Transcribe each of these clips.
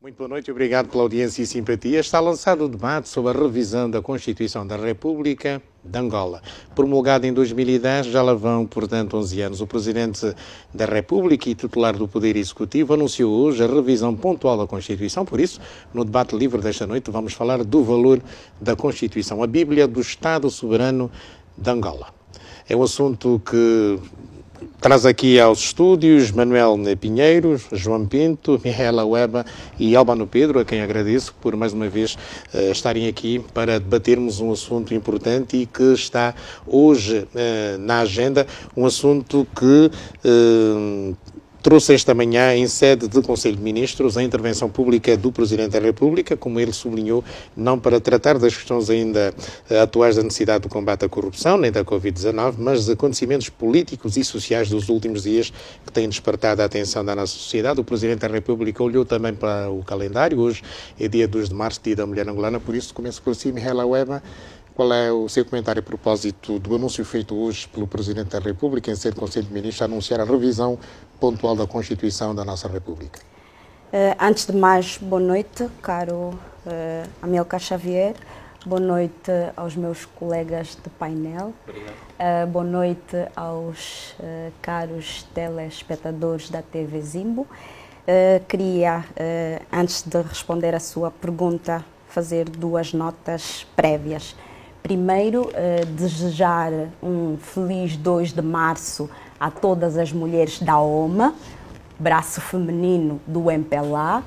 Muito boa noite e obrigado pela audiência e simpatia. Está lançado o debate sobre a revisão da Constituição da República de Angola. Promulgada em 2010, já lá vão, portanto, 11 anos. O Presidente da República e titular do Poder Executivo anunciou hoje a revisão pontual da Constituição. Por isso, no debate livre desta noite, vamos falar do valor da Constituição, a Bíblia do Estado Soberano de Angola. É um assunto que traz aqui aos estúdios Manuel Pinheiro, João Pinto, Mihaela Weba e Albano Pedro, a quem agradeço por mais uma vez estarem aqui para debatermos um assunto importante e que está hoje na agenda, um assunto que trouxe esta manhã, em sede do Conselho de Ministros, a intervenção pública do Presidente da República, como ele sublinhou, não para tratar das questões ainda atuais da necessidade do combate à corrupção, nem da Covid-19, mas de acontecimentos políticos e sociais dos últimos dias que têm despertado a atenção da nossa sociedade. O Presidente da República olhou também para o calendário. Hoje é dia 2 de março, dia da mulher angolana, por isso começo por si, Mihaela Weba. Qual é o seu comentário a propósito do anúncio feito hoje pelo Presidente da República, em sede do Conselho de Ministros, a anunciar a revisão pontual da Constituição da nossa República? Antes de mais, boa noite, caro Amilcar Xavier. Boa noite aos meus colegas de painel. Boa noite aos caros telespectadores da TV Zimbo. Queria, antes de responder a sua pergunta, fazer duas notas prévias. Primeiro, desejar um feliz 2 de março a todas as mulheres da OMA, braço feminino do MPLA,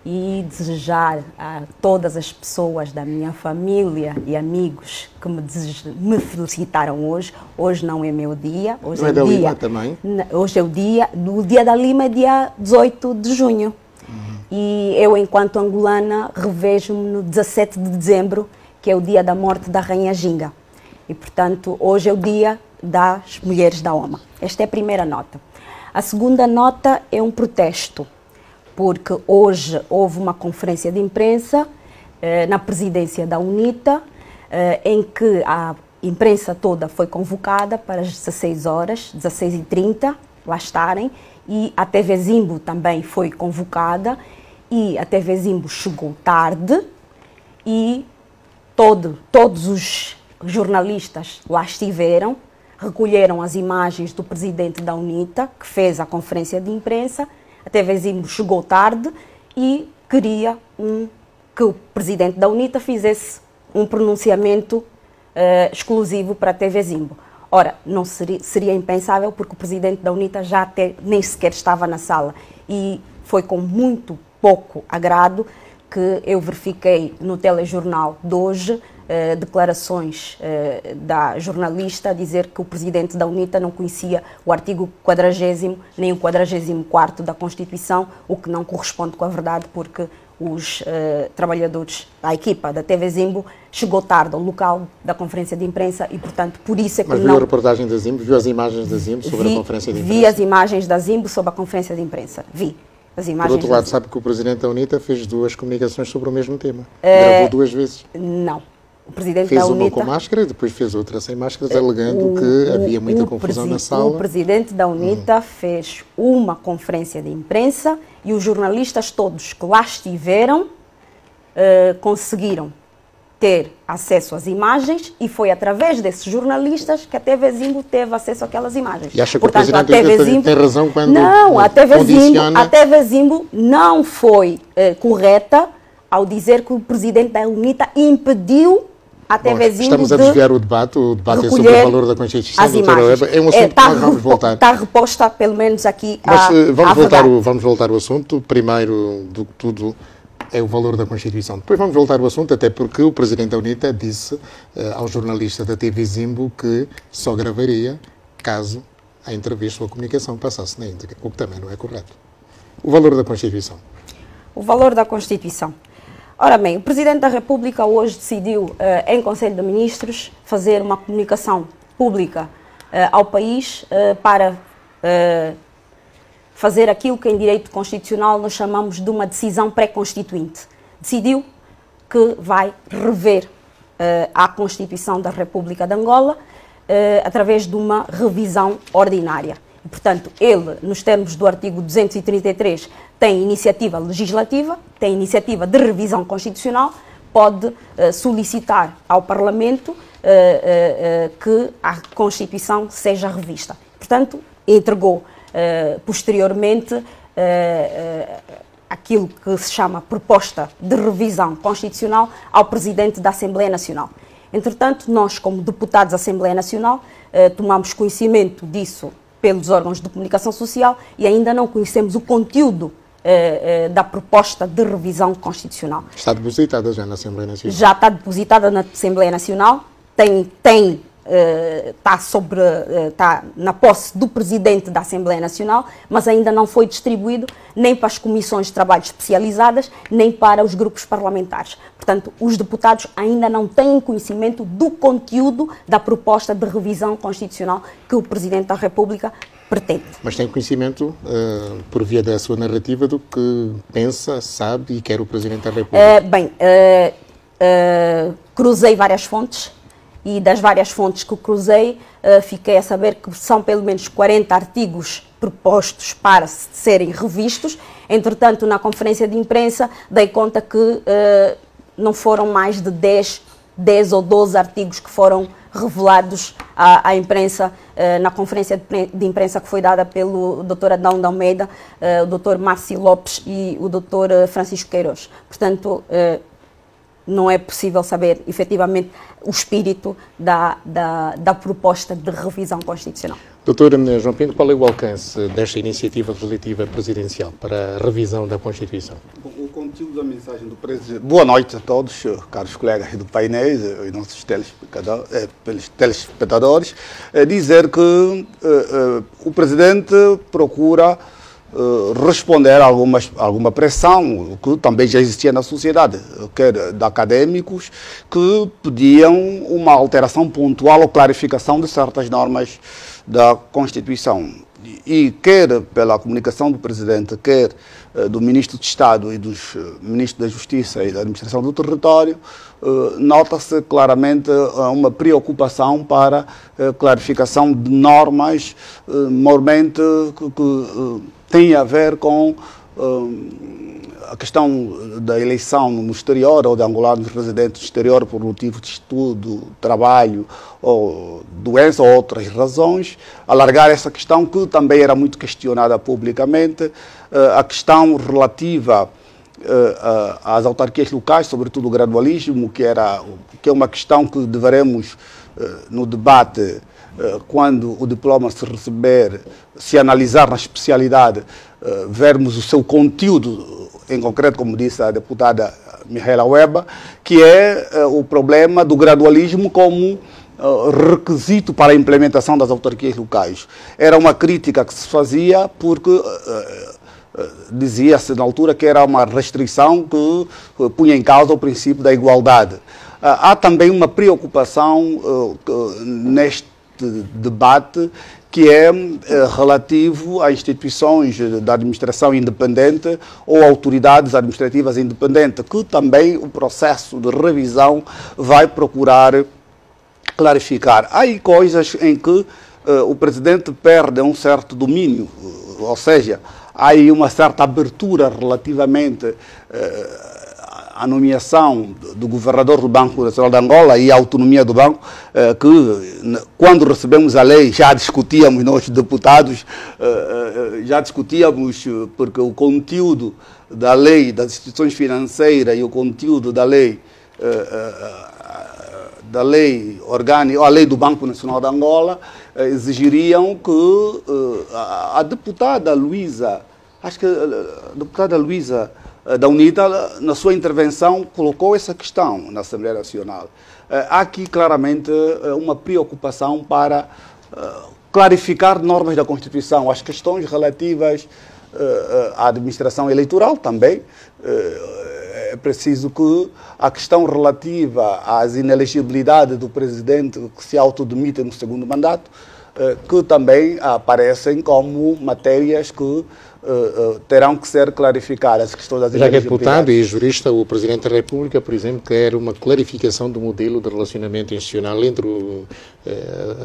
e desejar a todas as pessoas da minha família e amigos que me felicitaram hoje. Hoje não é meu dia. Hoje não é da Lima também? Hoje é o dia da Lima, é dia 18 de junho. E eu, enquanto angolana, revejo-me no 17 de dezembro, que é o dia da morte da Rainha Ginga. E, portanto, hoje é o dia das mulheres da OMA. Esta é a primeira nota. A segunda nota é um protesto, porque hoje houve uma conferência de imprensa na presidência da UNITA, em que a imprensa toda foi convocada para as 16 horas, 16h30, lá estarem, e a TV Zimbo também foi convocada, e a TV Zimbo chegou tarde, e todos os jornalistas lá estiveram, recolheram as imagens do presidente da UNITA, que fez a conferência de imprensa. A TV Zimbo chegou tarde e queria que o presidente da UNITA fizesse um pronunciamento exclusivo para a TV Zimbo. Ora, não seria impensável, porque o presidente da UNITA já nem sequer estava na sala, e foi com muito pouco agrado que eu verifiquei no telejornal de hoje declarações da jornalista a dizer que o presidente da UNITA não conhecia o artigo 40º nem o 44º da Constituição, o que não corresponde com a verdade, porque os trabalhadores, a equipa da TV Zimbo chegou tarde ao local da conferência de imprensa e, portanto, por isso é que Mas viu a reportagem da Zimbo, viu as imagens da Zimbo sobre a conferência de imprensa? Vi as imagens da Zimbo sobre a conferência de imprensa, vi. Por outro lado, sabe que o Presidente da UNITA fez duas comunicações sobre o mesmo tema. Gravou duas vezes. Não. O Presidente fez da UNITA... uma com máscara e depois fez outra sem máscaras, alegando que havia muita confusão na sala. O Presidente da UNITA fez uma conferência de imprensa e os jornalistas todos que lá estiveram conseguiram ter acesso às imagens, e foi através desses jornalistas que a TV Zimbo teve acesso àquelas imagens. E acha que portanto, o Presidente tem razão quando a TV Zimbo não foi correta ao dizer que o Presidente da UNITA impediu a TV Zimbo estamos a desviar o debate é sobre o valor da Constituição. As imagens. É um assunto que nós vamos voltar. Está reposta, pelo menos aqui, vamos voltar ao assunto. Primeiro do que tudo é o valor da Constituição. Depois vamos voltar ao assunto, até porque o Presidente da UNITA disse ao jornalista da TV Zimbo que só gravaria caso a entrevista ou a comunicação passasse na íntegra, o que também não é correto. O valor da Constituição. O valor da Constituição. Ora bem, o Presidente da República hoje decidiu, em Conselho de Ministros, fazer uma comunicação pública ao país para fazer aquilo que em direito constitucional nós chamamos de uma decisão pré-constituinte. Decidiu que vai rever a Constituição da República de Angola através de uma revisão ordinária. E, portanto, ele, nos termos do artigo 233, tem iniciativa legislativa, tem iniciativa de revisão constitucional, pode solicitar ao Parlamento que a Constituição seja revista. Portanto, entregou posteriormente aquilo que se chama proposta de revisão constitucional ao Presidente da Assembleia Nacional. Entretanto, nós, como deputados da Assembleia Nacional, tomamos conhecimento disso pelos órgãos de comunicação social e ainda não conhecemos o conteúdo da proposta de revisão constitucional. Está depositada já na Assembleia Nacional? Já está depositada na Assembleia Nacional, está na posse do Presidente da Assembleia Nacional, mas ainda não foi distribuído nem para as comissões de trabalho especializadas, nem para os grupos parlamentares. Portanto, os deputados ainda não têm conhecimento do conteúdo da proposta de revisão constitucional que o Presidente da República pretende. Mas tem conhecimento, por via da sua narrativa, do que pensa, sabe e quer o Presidente da República? Cruzei várias fontes e das várias fontes que cruzei, fiquei a saber que são pelo menos 40 artigos propostos para serem revistos. Entretanto, na conferência de imprensa, dei conta que não foram mais de 10 ou 12 artigos que foram revelados à imprensa na conferência de imprensa que foi dada pelo Dr. Adão de Almeida, o Dr. Márcio Lopes e o Dr. Francisco Queiroz. Portanto, não é possível saber, efetivamente, o espírito da proposta de revisão constitucional. Doutor João Pinto, qual é o alcance desta iniciativa legislativa presidencial para a revisão da Constituição? O conteúdo da mensagem do presidente... Boa noite a todos, caros colegas do painel e nossos telespectadores. É dizer que o presidente procura responder a alguma pressão que também já existia na sociedade, quer de académicos que pediam uma alteração pontual ou clarificação de certas normas da Constituição. E quer pela comunicação do Presidente, quer do Ministro de Estado e dos Ministros da Justiça e da Administração do Território, nota-se claramente uma preocupação para clarificação de normas, normalmente que tem a ver com a questão da eleição no exterior ou de angolanos residentes no exterior por motivo de estudo, trabalho, ou doença ou outras razões, alargar essa questão que também era muito questionada publicamente, a questão relativa às autarquias locais, sobretudo o gradualismo, que é uma questão que deveremos, no debate, quando o diploma se receber, se analisar na especialidade, vermos o seu conteúdo, em concreto, como disse a deputada Mihaela Weba, que é o problema do gradualismo como requisito para a implementação das autarquias locais. Era uma crítica que se fazia porque dizia-se na altura que era uma restrição que punha em causa o princípio da igualdade. Há também uma preocupação neste debate que é relativo a instituições da administração independente ou autoridades administrativas independentes, que também o processo de revisão vai procurar clarificar. Há aí coisas em que o Presidente perde um certo domínio, ou seja, há aí uma certa abertura relativamente a nomeação do governador do Banco Nacional de Angola e a autonomia do banco, que quando recebemos a lei já discutíamos, nós deputados, porque o conteúdo da lei das instituições financeiras e o conteúdo da lei orgânica, a lei do Banco Nacional de Angola, exigiriam que a deputada Luísa, da UNITA, na sua intervenção, colocou essa questão na Assembleia Nacional. Há aqui claramente uma preocupação para clarificar normas da Constituição, as questões relativas à administração eleitoral também. É preciso que a questão relativa às inelegibilidades do Presidente que se autodemite no segundo mandato que também aparecem como matérias que terão que ser clarificadas. As questões das Já que é deputado e jurista, o Presidente da República, por exemplo, quer uma clarificação do modelo de relacionamento institucional entre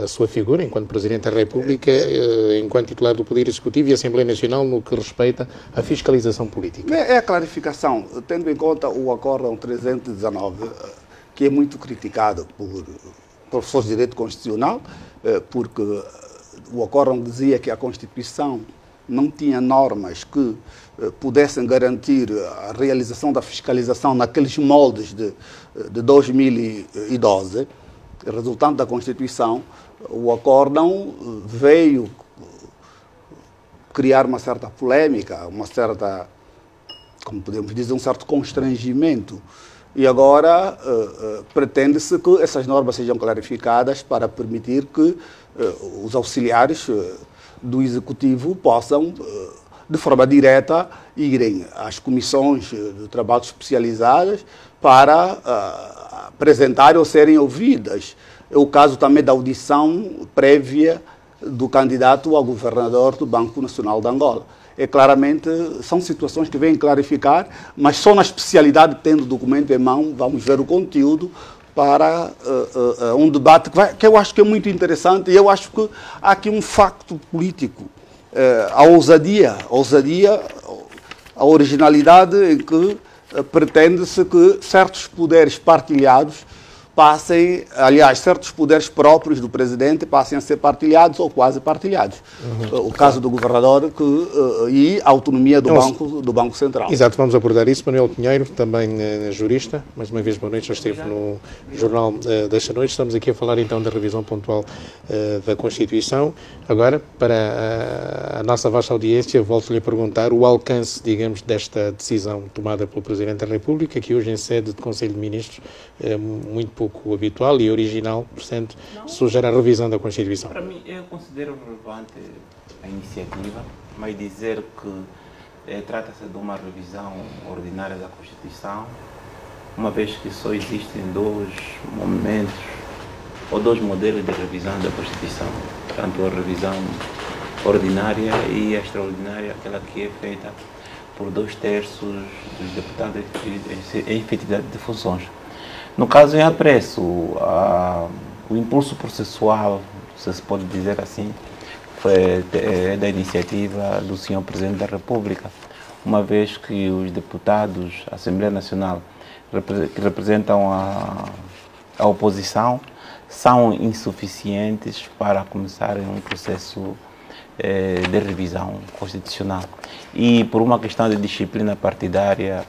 a sua figura, enquanto Presidente da República, enquanto titular do Poder Executivo e a Assembleia Nacional, no que respeita à fiscalização política. É a clarificação, tendo em conta o Acórdão 319, que é muito criticado por professores de direito constitucional, porque o Acórdão dizia que a Constituição não tinha normas que pudessem garantir a realização da fiscalização naqueles moldes de 2012. Resultante da Constituição, o Acórdão veio criar uma certa polêmica, uma certa, como podemos dizer, um certo constrangimento. E agora pretende-se que essas normas sejam clarificadas para permitir que os auxiliares do Executivo possam, de forma direta, irem às comissões de trabalho especializadas para apresentar ou serem ouvidas. É o caso também da audição prévia do candidato ao governador do Banco Nacional de Angola. Claramente, são situações que vêm clarificar, mas só na especialidade, tendo o documento em mão, vamos ver o conteúdo para um debate que eu acho que é muito interessante, e eu acho que há aqui um facto político, a ousadia, a originalidade em que pretende-se que certos poderes partilhados passem, aliás, certos poderes próprios do presidente passem a ser partilhados ou quase partilhados. O caso do governador e a autonomia do Banco Central. Exato, vamos abordar isso. Manuel Pinheiro, também jurista, mais uma vez boa noite, já esteve no Jornal desta noite. Estamos aqui a falar então da revisão pontual da Constituição. Agora, para a nossa vasta audiência, volto-lhe a perguntar o alcance, digamos, desta decisão tomada pelo Presidente da República, que hoje em sede de Conselho de Ministros é muito pouco habitual e original, portanto, sugere a revisão da Constituição. Para mim, eu considero relevante a iniciativa, mas dizer que trata-se de uma revisão ordinária da Constituição, uma vez que só existem dois momentos ou dois modelos de revisão da Constituição, tanto a revisão ordinária e a extraordinária, aquela que é feita por 2/3 dos deputados em efetividade de funções. No caso em apreço, o impulso processual, se pode dizer assim, foi da iniciativa do Sr. Presidente da República, uma vez que os deputados da Assembleia Nacional que representam a oposição são insuficientes para começarem um processo de revisão constitucional. E por uma questão de disciplina partidária,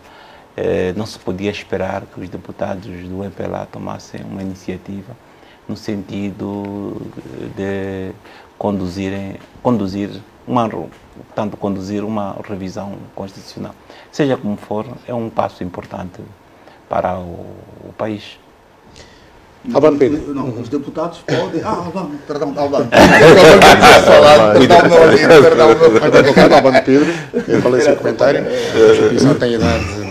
não se podia esperar que os deputados do MPLA tomassem uma iniciativa no sentido de conduzir uma revisão constitucional. Seja como for, é um passo importante para o país. Albano Pedro. Não, os deputados podem... Albano. Albano Pedro, eu falei seu comentário. A Constituição tem idade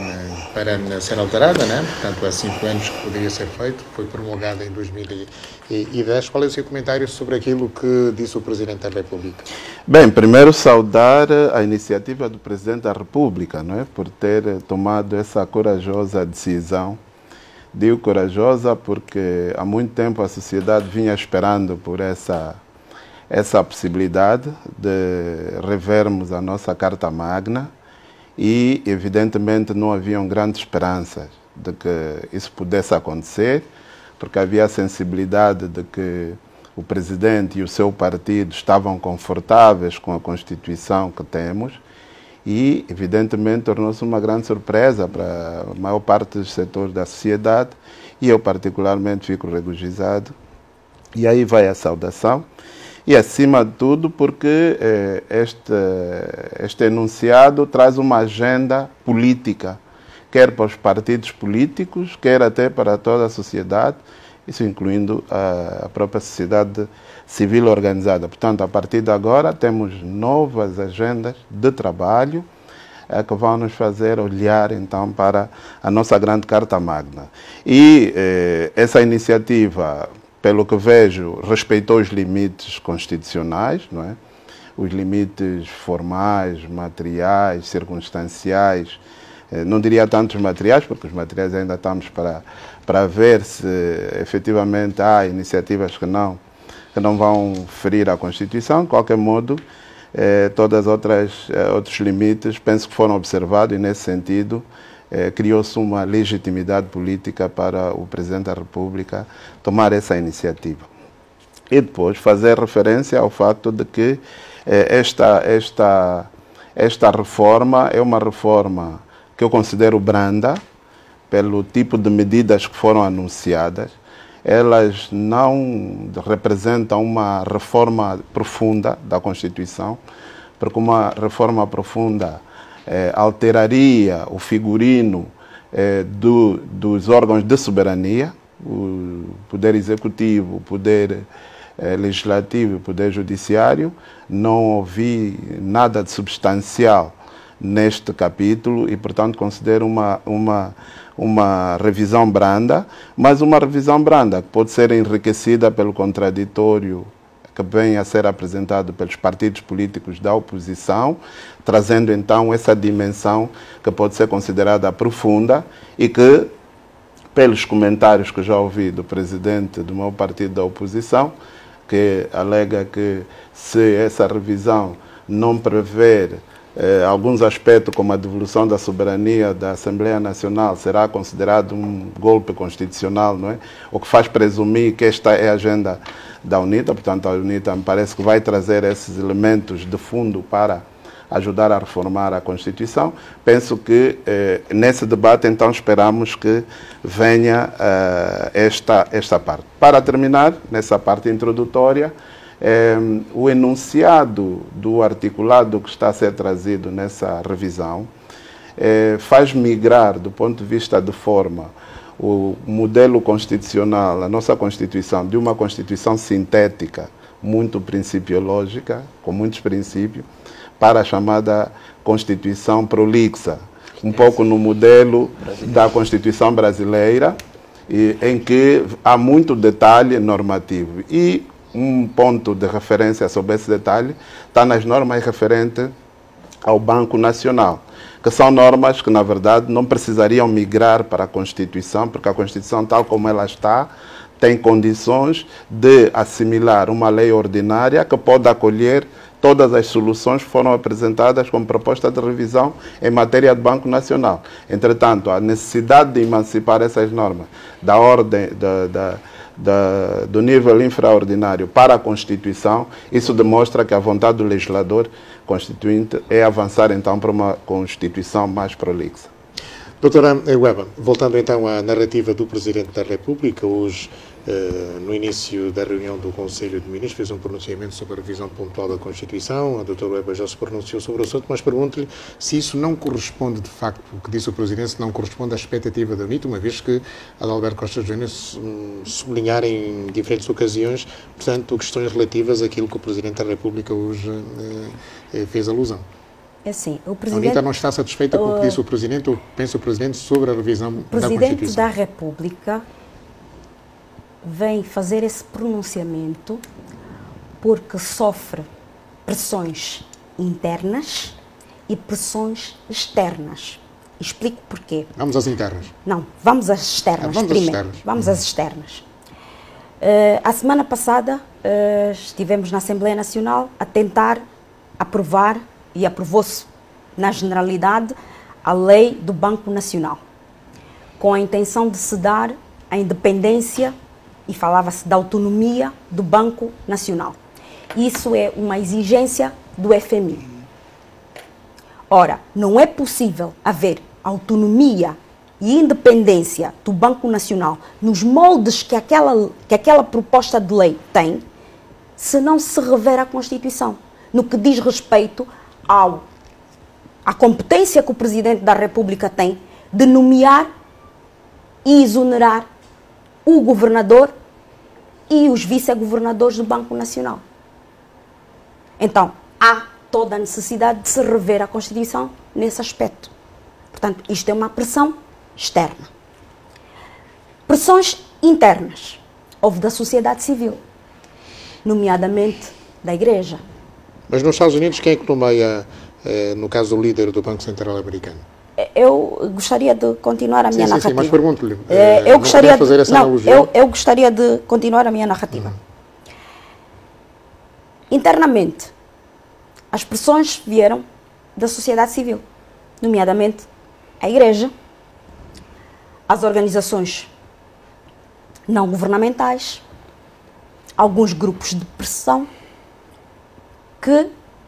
para ser alterada, né? Portanto, há 5 anos que poderia ser feito, foi promulgada em 2010. Qual é o seu comentário sobre aquilo que disse o Presidente da República? Bem, primeiro saudar a iniciativa do Presidente da República, não é? Por ter tomado essa corajosa decisão. Digo corajosa porque há muito tempo a sociedade vinha esperando por essa possibilidade de revermos a nossa Carta Magna e, evidentemente, não haviam grandes esperanças de que isso pudesse acontecer, porque havia a sensibilidade de que o Presidente e o seu partido estavam confortáveis com a Constituição que temos e, evidentemente, tornou-se uma grande surpresa para a maior parte dos setores da sociedade e eu, particularmente, fico regozijado. E aí vai a saudação. E, acima de tudo, porque este enunciado traz uma agenda política, quer para os partidos políticos, quer até para toda a sociedade, isso incluindo a própria sociedade civil organizada. Portanto, a partir de agora, temos novas agendas de trabalho que vão nos fazer olhar, então, para a nossa grande Carta Magna. E essa iniciativa pelo que vejo, respeitou os limites constitucionais, não é? Os limites formais, materiais, circunstanciais, não diria tanto os materiais, porque os materiais ainda estamos para ver se efetivamente há iniciativas que não vão ferir a Constituição. De qualquer modo, todos outros limites penso que foram observados e, nesse sentido, criou-se uma legitimidade política para o Presidente da República tomar essa iniciativa. E depois fazer referência ao facto de que esta reforma é uma reforma que eu considero branda, pelo tipo de medidas que foram anunciadas. Elas não representam uma reforma profunda da Constituição, porque uma reforma profunda alteraria o figurino dos órgãos de soberania, o Poder Executivo, o Poder Legislativo e o Poder Judiciário. Não ouvi nada de substancial neste capítulo e, portanto, considero uma revisão branda, mas uma revisão branda que pode ser enriquecida pelo contraditório que vem a ser apresentado pelos partidos políticos da oposição, trazendo então essa dimensão que pode ser considerada profunda e que, pelos comentários que já ouvi do presidente do meu partido da oposição, que alega que se essa revisão não prever alguns aspectos como a devolução da soberania da Assembleia Nacional, será considerado um golpe constitucional, não é? O que faz presumir que esta é a agenda da UNITA. Portanto, a UNITA me parece que vai trazer esses elementos de fundo para ajudar a reformar a Constituição. Penso que nesse debate, então, esperamos que venha esta parte. Para terminar, nessa parte introdutória, o enunciado do articulado que está a ser trazido nessa revisão faz migrar, do ponto de vista de forma, o modelo constitucional, a nossa Constituição, de uma Constituição sintética, muito principiológica, com muitos princípios, para a chamada Constituição prolixa, um pouco no modelo da Constituição brasileira, em que há muito detalhe normativo. E um ponto de referência sobre esse detalhe está nas normas referentes ao Banco Nacional, que são normas que, na verdade, não precisariam migrar para a Constituição, porque a Constituição, tal como ela está, tem condições de assimilar uma lei ordinária que pode acolher todas as soluções que foram apresentadas como proposta de revisão em matéria de Banco Nacional. Entretanto, a necessidade de emancipar essas normas da ordem do nível infraordinário para a Constituição, isso demonstra que a vontade do legislador constituinte é avançar então para uma Constituição mais prolixa. Doutora Weber, voltando então à narrativa do Presidente da República, hoje, no início da reunião do Conselho de Ministros, fez um pronunciamento sobre a revisão pontual da Constituição. A doutora Weber já se pronunciou sobre o assunto, mas pergunto-lhe se isso não corresponde, de facto, o que disse o Presidente, se não corresponde à expectativa da UNITA, uma vez que Adalberto Costa Júnior sublinhar em diferentes ocasiões, portanto, questões relativas àquilo que o Presidente da República hoje fez alusão. É assim, A UNITA não está satisfeita com o que disse o Presidente ou pensa o Presidente sobre a revisão da Constituição? O Presidente da República vem fazer esse pronunciamento porque sofre pressões internas e pressões externas. Explico porquê. Vamos às internas. Não, vamos às externas vamos primeiro. às externas. Vamos às externas. A semana passada estivemos na Assembleia Nacional a tentar aprovar, e aprovou-se na generalidade, a lei do Banco Nacional, com a intenção de se dar a independência e falava-se da autonomia do Banco Nacional. Isso é uma exigência do FMI. Ora, não é possível haver autonomia e independência do Banco Nacional nos moldes que aquela proposta de lei tem, se não se rever a Constituição, no que diz respeito à competência que o Presidente da República tem de nomear e exonerar o governador e os vice-governadores do Banco Nacional. Então, há toda a necessidade de se rever a Constituição nesse aspecto. Portanto, isto é uma pressão externa. Pressões internas. houve da sociedade civil, nomeadamente da Igreja. Mas nos Estados Unidos, quem é que nomeia, no caso, o líder do Banco Central americano? Eu gostaria de continuar a minha narrativa. Sim, mas pergunto-lhe. Eu gostaria de fazer essa analogia? Eu gostaria de continuar a minha narrativa. Internamente, as pressões vieram da sociedade civil, nomeadamente a Igreja, as organizações não governamentais, alguns grupos de pressão que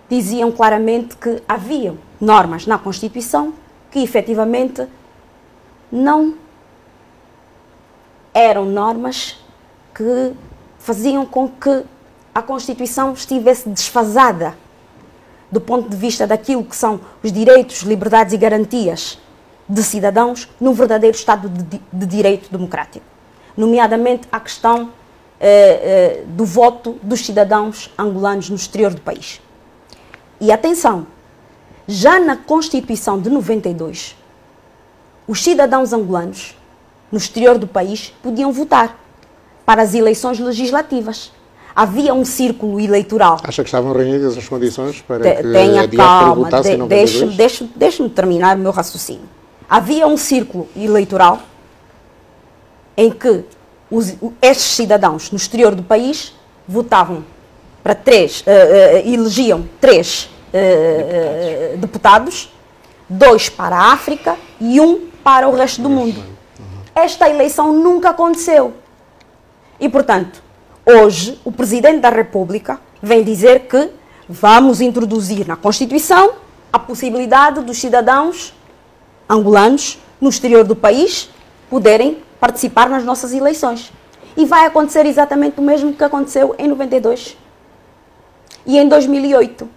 diziam claramente que havia normas na Constituição que efetivamente não eram normas que faziam com que a Constituição estivesse desfasada do ponto de vista daquilo que são os direitos, liberdades e garantias de cidadãos num verdadeiro Estado de direito democrático. Nomeadamente a questão do voto dos cidadãos angolanos no exterior do país. E atenção, já na Constituição de 92, os cidadãos angolanos no exterior do país podiam votar para as eleições legislativas. Havia um círculo eleitoral. Acha que estavam reunidas as condições para que tenha a diáspora calma, votasse em 92? deixe-me terminar o meu raciocínio. Havia um círculo eleitoral em que estes cidadãos no exterior do país votavam para elegiam 3 deputados, 2 para a África e 1 para o resto do mundo. Esta eleição nunca aconteceu. E, portanto, hoje o Presidente da República vem dizer que vamos introduzir na Constituição a possibilidade dos cidadãos angolanos no exterior do país poderem participar nas nossas eleições. E vai acontecer exatamente o mesmo que aconteceu em 92 e em 2008.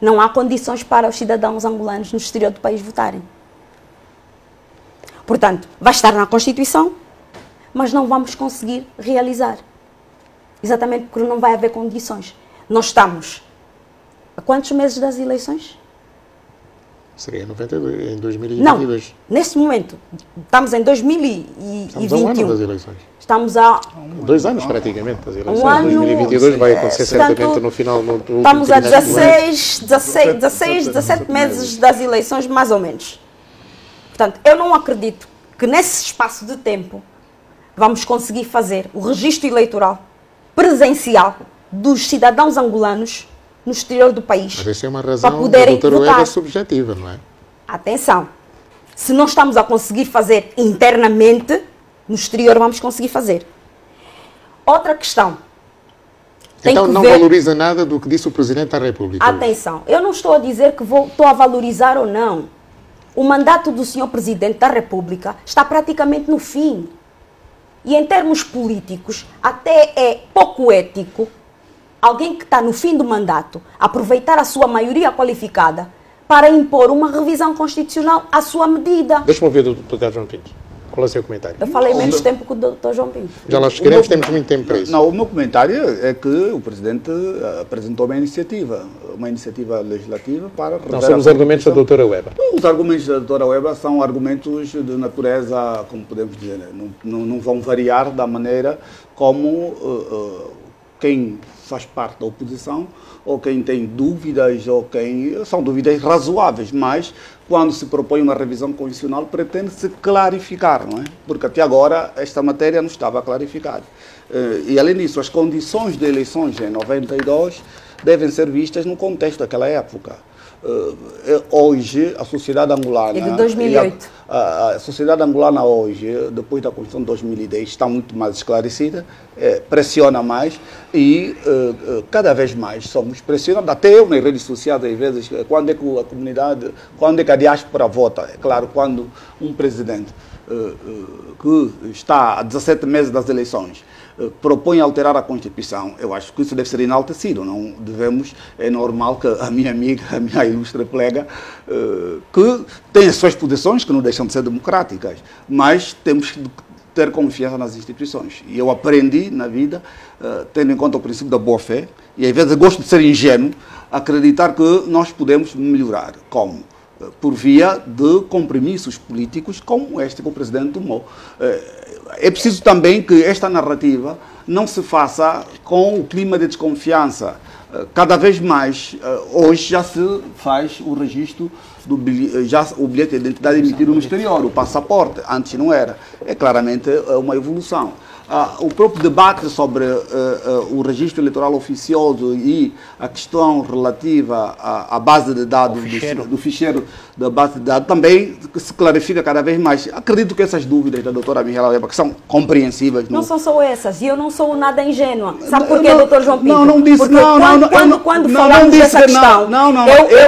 Não há condições para os cidadãos angolanos no exterior do país votarem. Portanto, vai estar na Constituição, mas não vamos conseguir realizar. Exatamente porque não vai haver condições. Nós estamos a quantos meses das eleições? Seria em 2022. Não, neste momento, estamos em 2021. Estamos a um ano das eleições. Estamos a 2 anos praticamente das eleições. Um ano, 2022 vai acontecer portanto, certamente no final do estamos a 17 meses das eleições, mais ou menos. Portanto, eu não acredito que nesse espaço de tempo vamos conseguir fazer o registro eleitoral presencial dos cidadãos angolanos no exterior do país. Mas essa é uma razão para poderem da doutora votar. Weba subjetiva, não é? Atenção, se não estamos a conseguir fazer internamente, no exterior vamos conseguir fazer. Outra questão. Então não valoriza nada do que disse o Presidente da República. Atenção, eu não estou a dizer que estou a valorizar ou não. O mandato do Sr. Presidente da República está praticamente no fim. E em termos políticos, até é pouco ético alguém que está no fim do mandato aproveitar a sua maioria qualificada para impor uma revisão constitucional à sua medida. Deixa-me ouvir do deputado João Pinto. Qual é o seu comentário? Eu falei menos tempo que o Dr. João Pinto. Já lá chegaremos, temos muito tempo para isso. Não, o meu comentário é que o Presidente apresentou uma iniciativa legislativa para... Não, são os argumentos da doutora Weba. Os argumentos da doutora Weba são argumentos de natureza, como podemos dizer, não vão variar da maneira como quem faz parte da oposição, ou quem tem dúvidas, ou quem... São dúvidas razoáveis, mas quando se propõe uma revisão constitucional pretende-se clarificar, não é? Porque até agora esta matéria não estava clarificada. E além disso, as condições de eleições em 92 devem ser vistas no contexto daquela época. Hoje, a sociedade angolana... É de 2008. A sociedade angolana hoje, depois da Constituição de 2010, está muito mais esclarecida, pressiona mais e cada vez mais somos pressionados. Até eu nas redes sociais, às vezes, quando é que a comunidade, quando é que a diáspora vota? É claro, quando um presidente que está há 17 meses das eleições propõe alterar a Constituição, eu acho que isso deve ser enaltecido. Não devemos, é normal que a minha amiga, a minha ilustre colega, que tem as suas posições que não deixam de ser democráticas, mas temos que ter confiança nas instituições. E eu aprendi na vida, tendo em conta o princípio da boa-fé, e às vezes eu gosto de ser ingênuo, acreditar que nós podemos melhorar. Como? Por via de compromissos políticos como este que o Presidente tomou. é preciso também que esta narrativa não se faça com o clima de desconfiança. Cada vez mais, hoje já se faz o registro do o bilhete de identidade emitido no exterior, o passaporte, antes não era. É claramente uma evolução. O próprio debate sobre o registro eleitoral oficioso e a questão relativa à base de dados do ficheiro da base de dados também se clarifica cada vez mais. Acredito que essas dúvidas da doutora Mihaela Eba, que são compreensíveis. Não são só essas, e eu não sou nada ingênua. Sabe por quê, doutor João Pinto? Não disse, porque quando falamos dessa questão,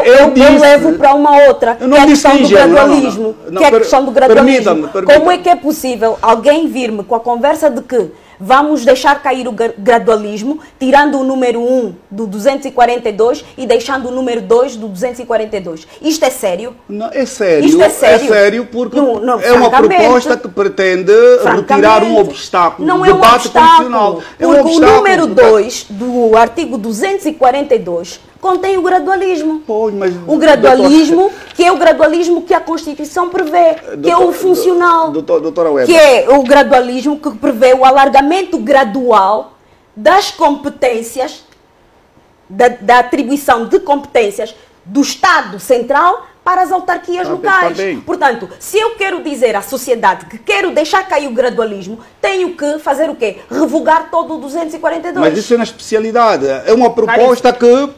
eu levo para uma outra, que é a questão do gradualismo. Que é a questão do gradualismo. Como é que é possível alguém vir-me com a conversa de que vamos deixar cair o gradualismo, tirando o número 1 do 242 e deixando o número 2 do 242. Isto é sério? Não, é sério. Isto é sério? É sério porque é uma proposta que pretende retirar um obstáculo do debate constitucional. Porque o número 2 do artigo 242 contém o gradualismo. Pois, mas, o gradualismo, que é o gradualismo que a Constituição prevê, que é o funcional. Doutora Weber. Que é o gradualismo que prevê o alargamento gradual das competências, da atribuição de competências do Estado Central para as autarquias locais. Portanto, se eu quero dizer à sociedade que quero deixar cair o gradualismo, tenho que fazer o quê? Revogar todo o 242. Mas isso é na especialidade. É uma proposta que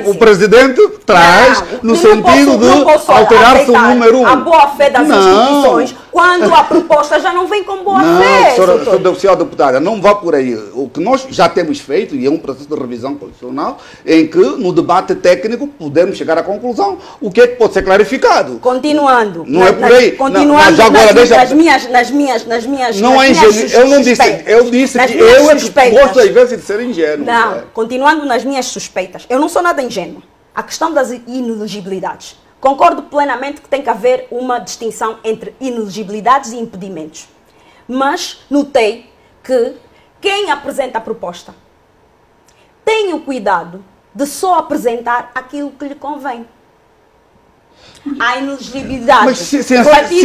o Presidente traz no sentido de alterar-se o número 1. A boa-fé das instituições, quando a proposta já não vem com boa-fé. Senhora deputada, não vá por aí. O que nós já temos feito, e é um processo de revisão constitucional, em que no debate técnico podemos chegar à conclusão o que é que pode ser clarificado. Continuando. Não é por aí. Continuando nas minhas não é ingênuo. Eu não disse. Eu disse que eu gosto às vezes de ser ingênuo. Não, continuando nas minhas suspeitas. Eu não sou nada ingênuo. A questão das inelegibilidades. Concordo plenamente que tem que haver uma distinção entre inelegibilidades e impedimentos. Mas notei que quem apresenta a proposta tem o cuidado de só apresentar aquilo que lhe convém. A inelegibilidade. Mas se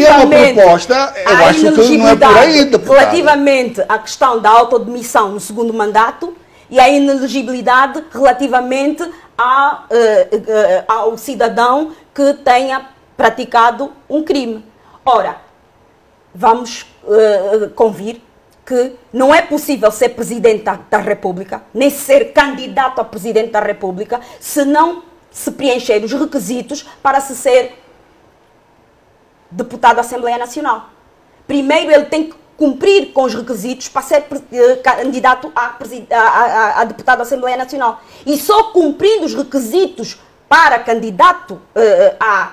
é uma proposta, eu acho que não é por aí, deputada. Relativamente à questão da autodemissão no segundo mandato e a inelegibilidade relativamente ao cidadão que tenha praticado um crime. Ora, vamos convir que não é possível ser Presidente da República, nem ser candidato a Presidente da República, se não se preencher os requisitos para se ser deputado da Assembleia Nacional. Primeiro ele tem que cumprir com os requisitos para ser candidato a deputado da Assembleia Nacional. E só cumprindo os requisitos para candidato a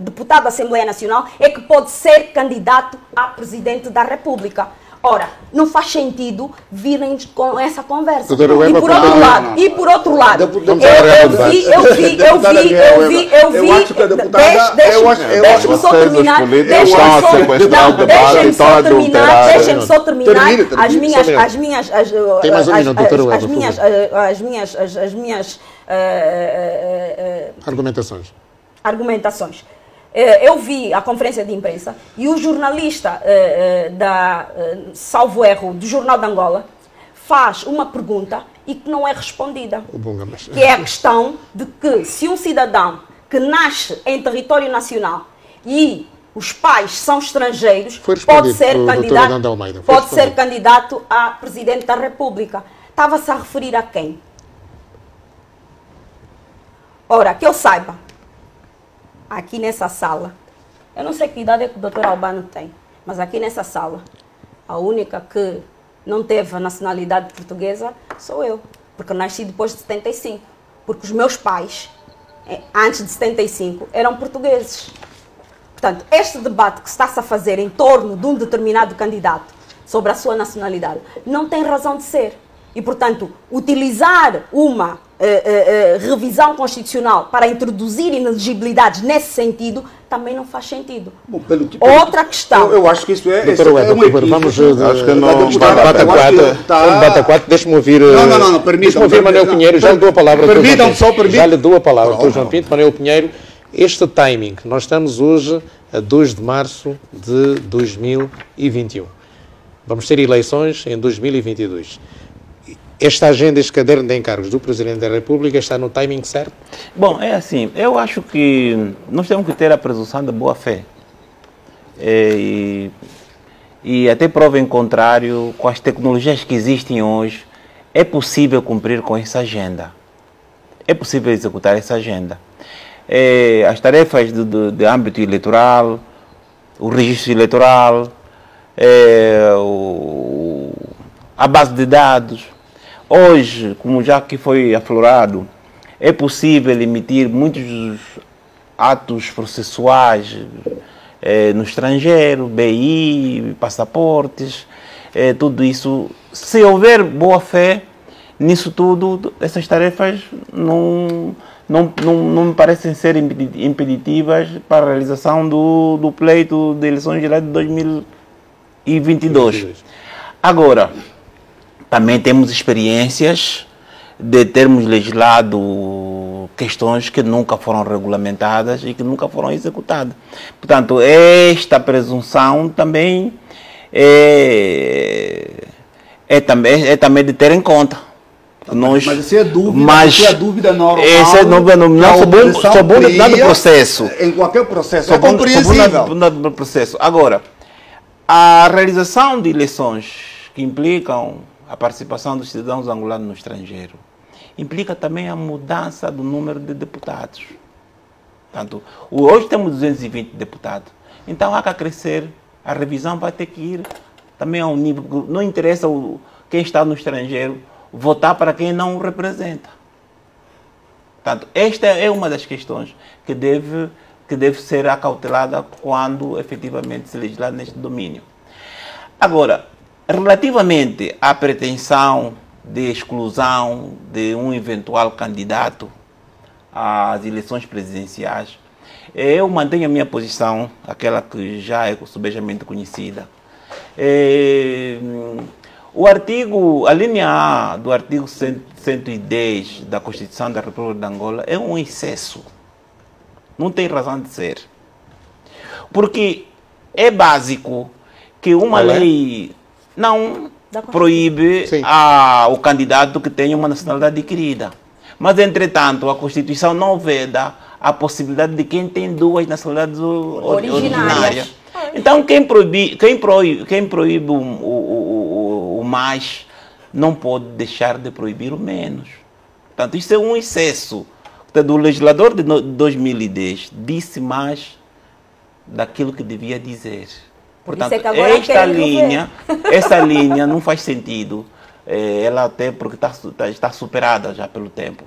deputado da Assembleia Nacional é que pode ser candidato a Presidente da República. Ora, não faz sentido virem com essa conversa. E por outro lado, deixe-me só terminar, deixem-me só terminar argumentações. Eu vi a conferência de imprensa e o jornalista salvo erro, do Jornal de Angola, faz uma pergunta e que não é respondida. Que é a questão de que se um cidadão que nasce em território nacional e os pais são estrangeiros, pode ser candidato a Presidente da República. Estava-se a referir a quem? Ora, que eu saiba, aqui nessa sala, eu não sei que idade é que o Dr. Albano tem, mas aqui nessa sala, a única que não teve a nacionalidade portuguesa sou eu, porque eu nasci depois de 75, porque os meus pais, antes de 75, eram portugueses. Portanto, este debate que está-se a fazer em torno de um determinado candidato sobre a sua nacionalidade não tem razão de ser. E, portanto, utilizar uma revisão constitucional para introduzir inelegibilidades nesse sentido também não faz sentido. Bom, outra questão. Eu acho que isso é... Vamos... Acho que não... Bata 4, deixe-me ouvir... Não, permitam. Deixe-me ouvir Manuel Pinheiro, já lhe dou a palavra. Já lhe dou a palavra, Dr. João Pinto. Manuel Pinheiro, este timing, nós estamos hoje a 2 de março de 2021. Vamos ter eleições em 2022. Esta agenda, este caderno de encargos do Presidente da República está no timing certo? Bom, é assim, eu acho que nós temos que ter a presunção da boa-fé. E até prova em contrário, com as tecnologias que existem hoje, é possível cumprir com essa agenda. É possível executar essa agenda. As tarefas de âmbito eleitoral, o registro eleitoral, a base de dados. Hoje, como já que foi aflorado, é possível emitir muitos atos processuais no estrangeiro, BI, passaportes, tudo isso. Se houver boa fé nisso tudo, essas tarefas não me parecem ser impeditivas para a realização do pleito de eleições gerais de 2022. Agora, também temos experiências de termos legislado questões que nunca foram regulamentadas e que nunca foram executadas. Portanto, esta presunção também é também de ter em conta. Mas isso é dúvida, isso é dúvida normal. Essa é dúvida normal, sob um determinado processo. Em qualquer processo, sob um processo. Agora, a realização de eleições que implicam a participação dos cidadãos angolanos no estrangeiro implica também a mudança do número de deputados. Portanto, hoje temos 220 deputados. Então, há que crescer. A revisão vai ter que ir também a um nível. Não interessa quem está no estrangeiro votar para quem não o representa. Portanto, esta é uma das questões que deve ser acautelada quando efetivamente se legislar neste domínio. Agora, relativamente à pretensão de exclusão de um eventual candidato às eleições presidenciais, eu mantenho a minha posição, aquela que já é subejamente conhecida. A linha A do artigo 110 da Constituição da República de Angola é um excesso. Não tem razão de ser. Porque é básico que uma lei não proíbe o candidato que tenha uma nacionalidade adquirida. Mas, entretanto, a Constituição não veda a possibilidade de quem tem duas nacionalidades originárias. Então, quem proíbe o mais não pode deixar de proibir o menos. Portanto, isso é um excesso. Portanto, o legislador de 2010 disse mais daquilo que devia dizer. Portanto, essa linha não faz sentido. Ela até porque está superada já pelo tempo.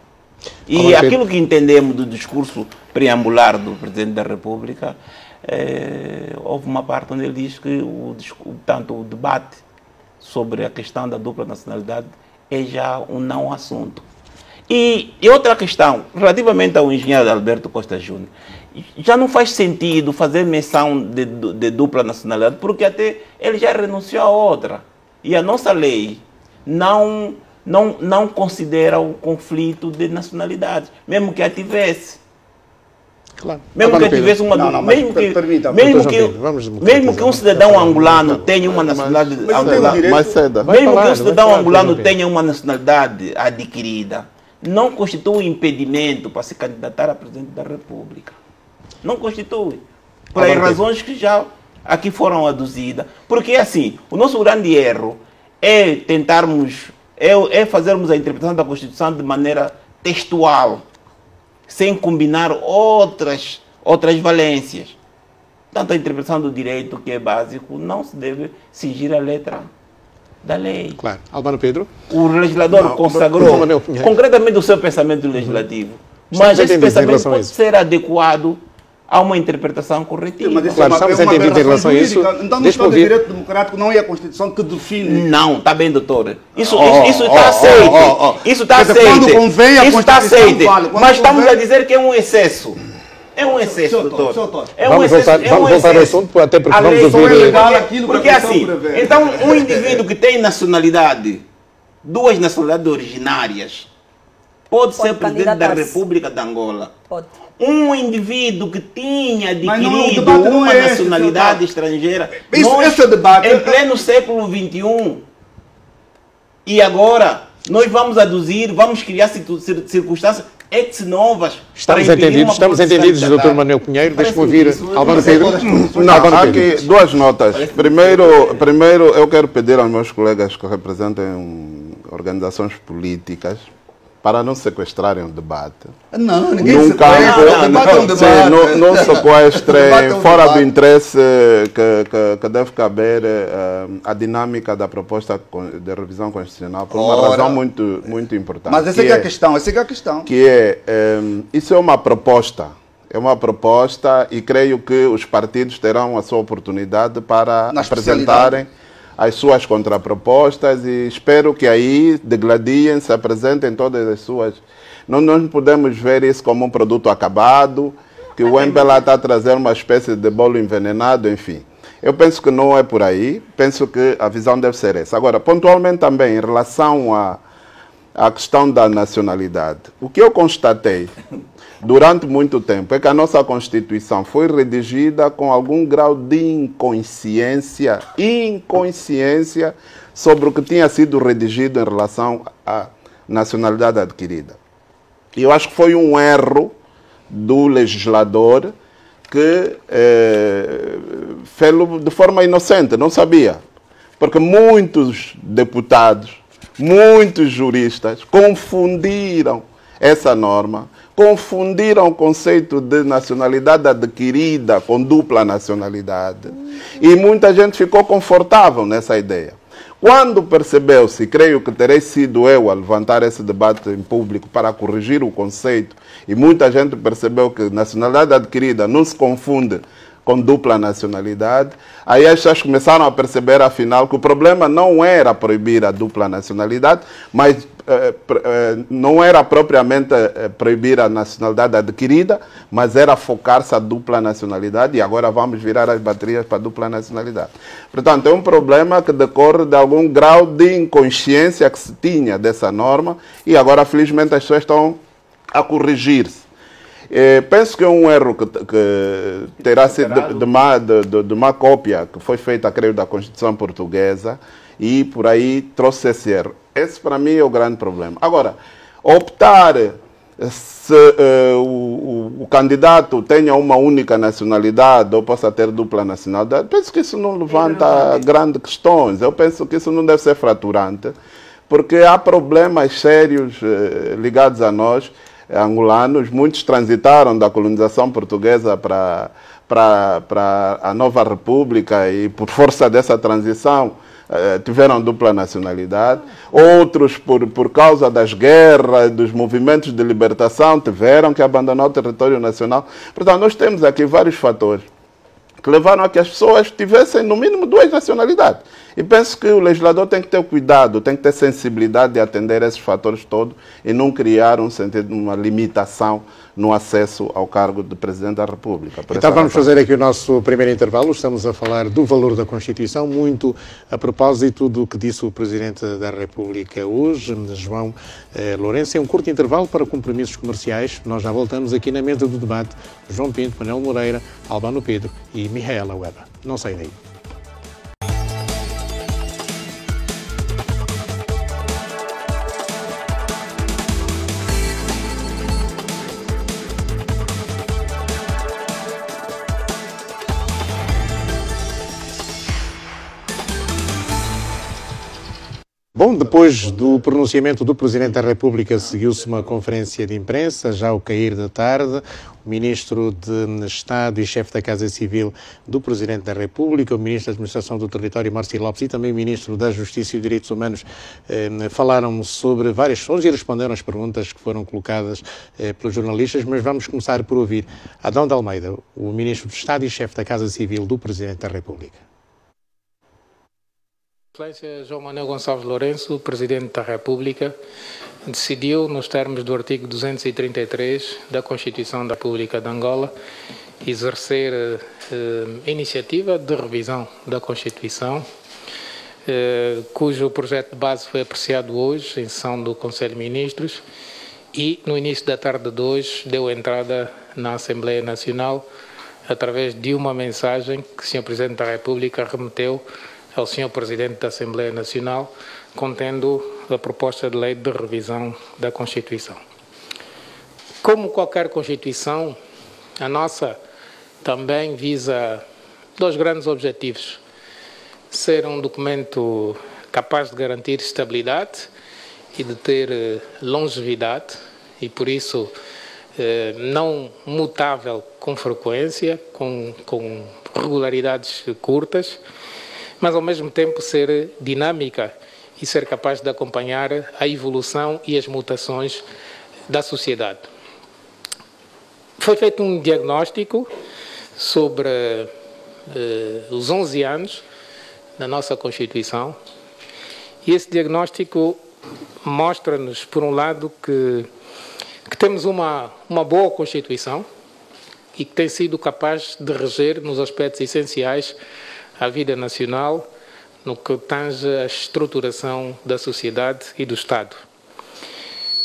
E aquilo que entendemos do discurso preambular do Presidente da República, houve uma parte onde ele diz que o debate sobre a questão da dupla nacionalidade é já um não assunto. E outra questão, relativamente ao engenheiro Alberto Costa Júnior, já não faz sentido fazer menção de dupla nacionalidade, porque até ele já renunciou a outra. E a nossa lei não considera o conflito de nacionalidade, mesmo que a tivesse. Claro. Mesmo que tivesse uma dupla. Mesmo que um cidadão angolano tenha uma nacionalidade tenha uma nacionalidade adquirida, não constitui impedimento para se candidatar a presidente da República. Não constitui. Por as razões que já aqui foram aduzidas. Porque, assim, o nosso grande erro é fazermos a interpretação da Constituição de maneira textual, sem combinar outras valências. Tanto a interpretação do direito, que é básico, não se deve cingir a letra da lei. Claro. Albano Pedro? O legislador consagrou concretamente o seu pensamento legislativo. Mas esse pensamento pode ser adequado a uma interpretação corretiva. Mas claro, estamos entendidos em relação a isso. Então, no Estado de Direito Democrático não é a Constituição que define. Não, está bem, doutor. Isso está aceito. Isso está aceito. Quando convém, a Constituição vale. Mas estamos a dizer que é um excesso. É um excesso, doutor. Vamos voltar ao assunto, até porque vamos ouvir. Porque assim, então um indivíduo que tem nacionalidade, duas nacionalidades originárias, pode ser presidente da República de Angola. Pode. Um indivíduo que tinha adquirido não uma é nacionalidade estrangeira, esse debate em pleno século XXI, e agora nós vamos aduzir, vamos criar circunstâncias ex novas. Estamos entendidos, Dr. Manuel Pinheiro. Deixa-me ouvir Albano Pedro. Não, há aqui duas notas. Primeiro, eu quero pedir aos meus colegas que representem organizações políticas para não sequestrarem o debate. Não, ninguém Num campo, não sequestrem, fora do interesse que deve caber a dinâmica da proposta de revisão constitucional, por uma razão muito importante. Mas essa é a questão, Isso é uma proposta. É uma proposta e creio que os partidos terão a sua oportunidade para apresentarem as suas contrapropostas e espero que aí degladiem, se apresentem todas as suas. Não podemos ver isso como um produto acabado, que o MPLA está a trazer uma espécie de bolo envenenado, enfim. Eu penso que não é por aí, penso que a visão deve ser essa. Agora, pontualmente também, em relação à questão da nacionalidade, o que eu constatei durante muito tempo é que a nossa Constituição foi redigida com algum grau de inconsciência sobre o que tinha sido redigido em relação à nacionalidade adquirida. E eu acho que foi um erro do legislador que fez de forma inocente, não sabia. Porque muitos deputados, muitos juristas confundiram essa norma, confundiram o conceito de nacionalidade adquirida com dupla nacionalidade. E muita gente ficou confortável nessa ideia. Quando percebeu-se, creio que terei sido eu a levantar esse debate em público para corrigir o conceito, e muita gente percebeu que nacionalidade adquirida não se confunde com dupla nacionalidade, aí as pessoas começaram a perceber, afinal, que o problema não era proibir a dupla nacionalidade, mas não era propriamente proibir a nacionalidade adquirida, mas era focar-se a dupla nacionalidade, e agora vamos virar as baterias para a dupla nacionalidade. Portanto, é um problema que decorre de algum grau de inconsciência que se tinha dessa norma, e agora, felizmente, as pessoas estão a corrigir-se. Penso que é um erro que terá sido de uma cópia que foi feita, creio, da Constituição Portuguesa, e por aí trouxe esse erro. Esse, para mim, é o grande problema. Agora, optar se o candidato tenha uma única nacionalidade ou possa ter dupla nacionalidade, penso que isso não levanta grandes questões. Eu penso que isso não deve ser fraturante, porque há problemas sérios ligados a nós, angolanos. Muitos transitaram da colonização portuguesa para a nova república e, por força dessa transição, tiveram dupla nacionalidade. Outros, por causa das guerras, dos movimentos de libertação, tiveram que abandonar o território nacional. Portanto, nós temos aqui vários fatores que levaram a que as pessoas tivessem, no mínimo, duas nacionalidades. E penso que o legislador tem que ter cuidado, tem que ter sensibilidade de atender a esses fatores todos e não criar uma limitação no acesso ao cargo de Presidente da República. Então vamos fazer aqui o nosso primeiro intervalo. Estamos a falar do valor da Constituição, muito a propósito do que disse o Presidente da República hoje, João Lourenço. É um curto intervalo para compromissos comerciais. Nós já voltamos aqui na mesa do debate. João Pinto, Manuel Moreira, Albano Pedro e Mihaela Weber. Não saia daí. Bom, depois do pronunciamento do Presidente da República, seguiu-se uma conferência de imprensa, já ao cair da tarde. O Ministro de Estado e Chefe da Casa Civil do Presidente da República, o Ministro da Administração do Território, Marci Lopes, e também o Ministro da Justiça e Direitos Humanos falaram sobre várias questões e responderam às perguntas que foram colocadas pelos jornalistas, mas vamos começar por ouvir Adão de Almeida, o Ministro de Estado e Chefe da Casa Civil do Presidente da República. Excelência João Manuel Gonçalves Lourenço, Presidente da República, decidiu, nos termos do artigo 233 da Constituição da República de Angola, exercer iniciativa de revisão da Constituição, cujo projeto de base foi apreciado hoje em sessão do Conselho de Ministros e no início da tarde de hoje deu entrada na Assembleia Nacional através de uma mensagem que o Sr. Presidente da República remeteu ao Sr. Presidente da Assembleia Nacional, contendo a proposta de lei de revisão da Constituição. Como qualquer Constituição, a nossa também visa dois grandes objetivos: ser um documento capaz de garantir estabilidade e de ter longevidade, e por isso não mutável com frequência, com regularidades curtas, mas ao mesmo tempo ser dinâmica e ser capaz de acompanhar a evolução e as mutações da sociedade. Foi feito um diagnóstico sobre os 11 anos da nossa Constituição, e esse diagnóstico mostra-nos, por um lado, que temos uma boa Constituição e que tem sido capaz de reger nos aspectos essenciais à vida nacional, no que tange à estruturação da sociedade e do Estado.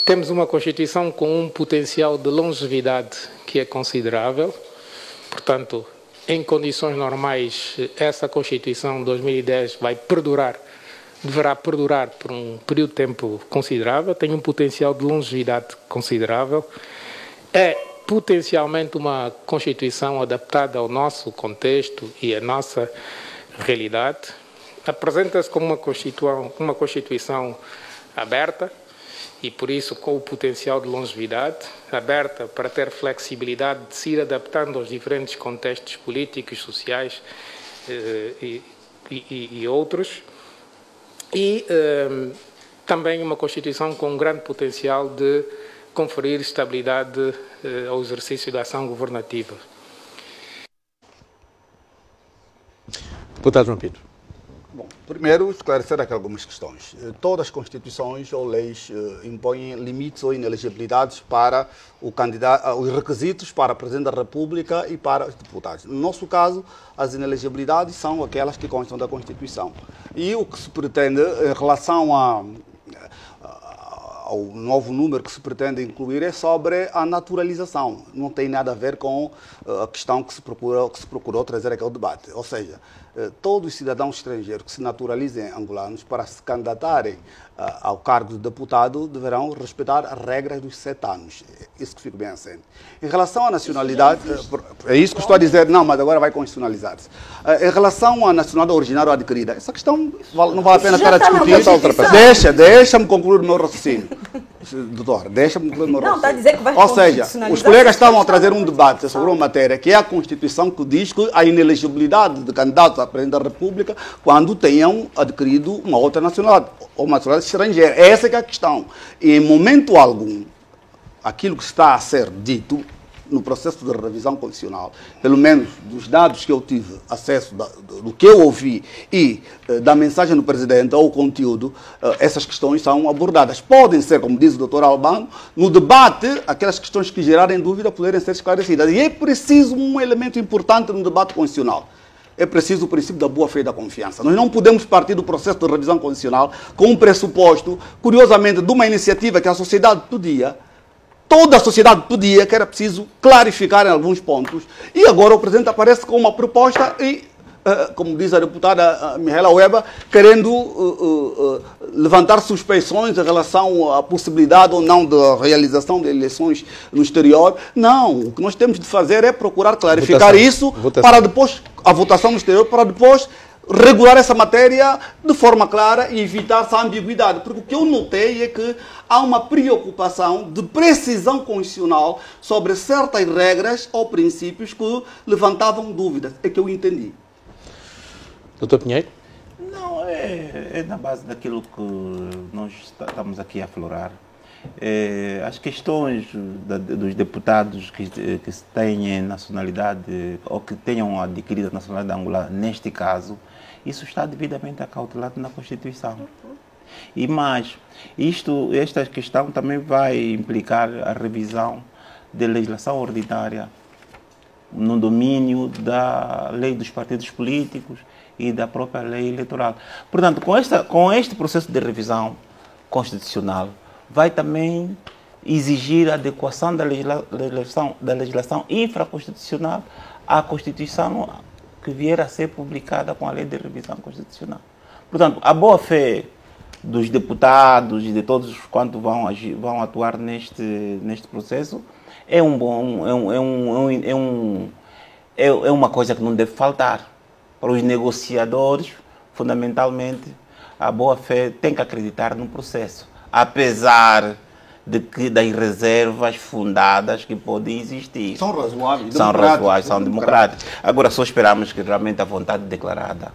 Temos uma Constituição com um potencial de longevidade que é considerável. Portanto, em condições normais, essa Constituição de 2010 deverá perdurar por um período de tempo considerável, tem um potencial de longevidade considerável, é potencialmente uma Constituição adaptada ao nosso contexto e à nossa realidade, apresenta-se como uma Constituição aberta e, por isso, com o potencial de longevidade, aberta para ter flexibilidade de se ir adaptando aos diferentes contextos políticos, sociais e outros, e também uma Constituição com um grande potencial de conferir estabilidade ao exercício da ação governativa. Deputado João Pinto. Bom, primeiro, esclarecer aqui algumas questões. Todas as constituições ou leis impõem limites ou inelegibilidades para o candidato, os requisitos para Presidente da República e para os deputados. No nosso caso, as inelegibilidades são aquelas que constam da Constituição. E o que se pretende em relação ao novo número que se pretende incluir é sobre a naturalização. Não tem nada a ver com a questão que se procurou trazer aqui ao debate. Ou seja, todos os cidadãos estrangeiros que se naturalizem angolanos para se candidatarem ao cargo de deputado deverão respeitar as regras dos 7 anos. Isso que fica bem assente. Em relação à nacionalidade, é isso que estou a dizer, não, mas agora vai constitucionalizar-se. Em relação à nacionalidade originária ou adquirida, essa questão não vale a pena estar a discutir. Deixa-me concluir o meu raciocínio. Doutor, deixa-me concluir o meu raciocínio. Não, está a dizer que vai Ou seja, os colegas estavam a trazer um debate sobre uma matéria que é a Constituição que diz que a inelegibilidade de candidatos a Presidente da República quando tenham adquirido uma outra nacionalidade, ou uma nacionalidade estrangeira. Essa é que é a questão. E em momento algum, aquilo que está a ser dito no processo de revisão constitucional, pelo menos dos dados que eu tive acesso, do que eu ouvi e da mensagem do Presidente ou conteúdo, essas questões são abordadas. Podem ser, como diz o Dr. Albano, no debate, aquelas questões que gerarem dúvida poderem ser esclarecidas. E é preciso um elemento importante no debate constitucional. É preciso o princípio da boa-fé e da confiança. Nós não podemos partir do processo de revisão constitucional com um pressuposto, curiosamente, de uma iniciativa que a sociedade pedia, toda a sociedade pedia, que era preciso clarificar em alguns pontos, e agora o Presidente aparece com uma proposta e, como diz a deputada Mihaela Weber, querendo levantar suspeições em relação à possibilidade ou não da realização de eleições no exterior. Não, o que nós temos de fazer é procurar clarificar isso para depois, a votação no exterior, para depois regular essa matéria de forma clara e evitar essa ambiguidade. Porque o que eu notei é que há uma preocupação de precisão constitucional sobre certas regras ou princípios que levantavam dúvidas. É que eu entendi. Doutor Pinheiro? Não, é na base daquilo que nós estamos aqui a aflorar. As questões dos deputados que têm nacionalidade ou que tenham adquirido a nacionalidade angolana, neste caso, isso está devidamente acautelado na Constituição. E mais, esta questão também vai implicar a revisão da legislação ordinária no domínio da lei dos partidos políticos e da própria lei eleitoral. Portanto, com este processo de revisão constitucional, vai também exigir a adequação da legislação infraconstitucional à Constituição que vier a ser publicada com a Lei de Revisão Constitucional. Portanto, a boa-fé dos deputados e de todos quantos vão atuar neste processo é uma coisa que não deve faltar. Para os negociadores, fundamentalmente, a boa-fé tem que acreditar no processo, apesar das reservas fundadas que podem existir. São razoáveis, são democráticas. Agora só esperamos que realmente a vontade declarada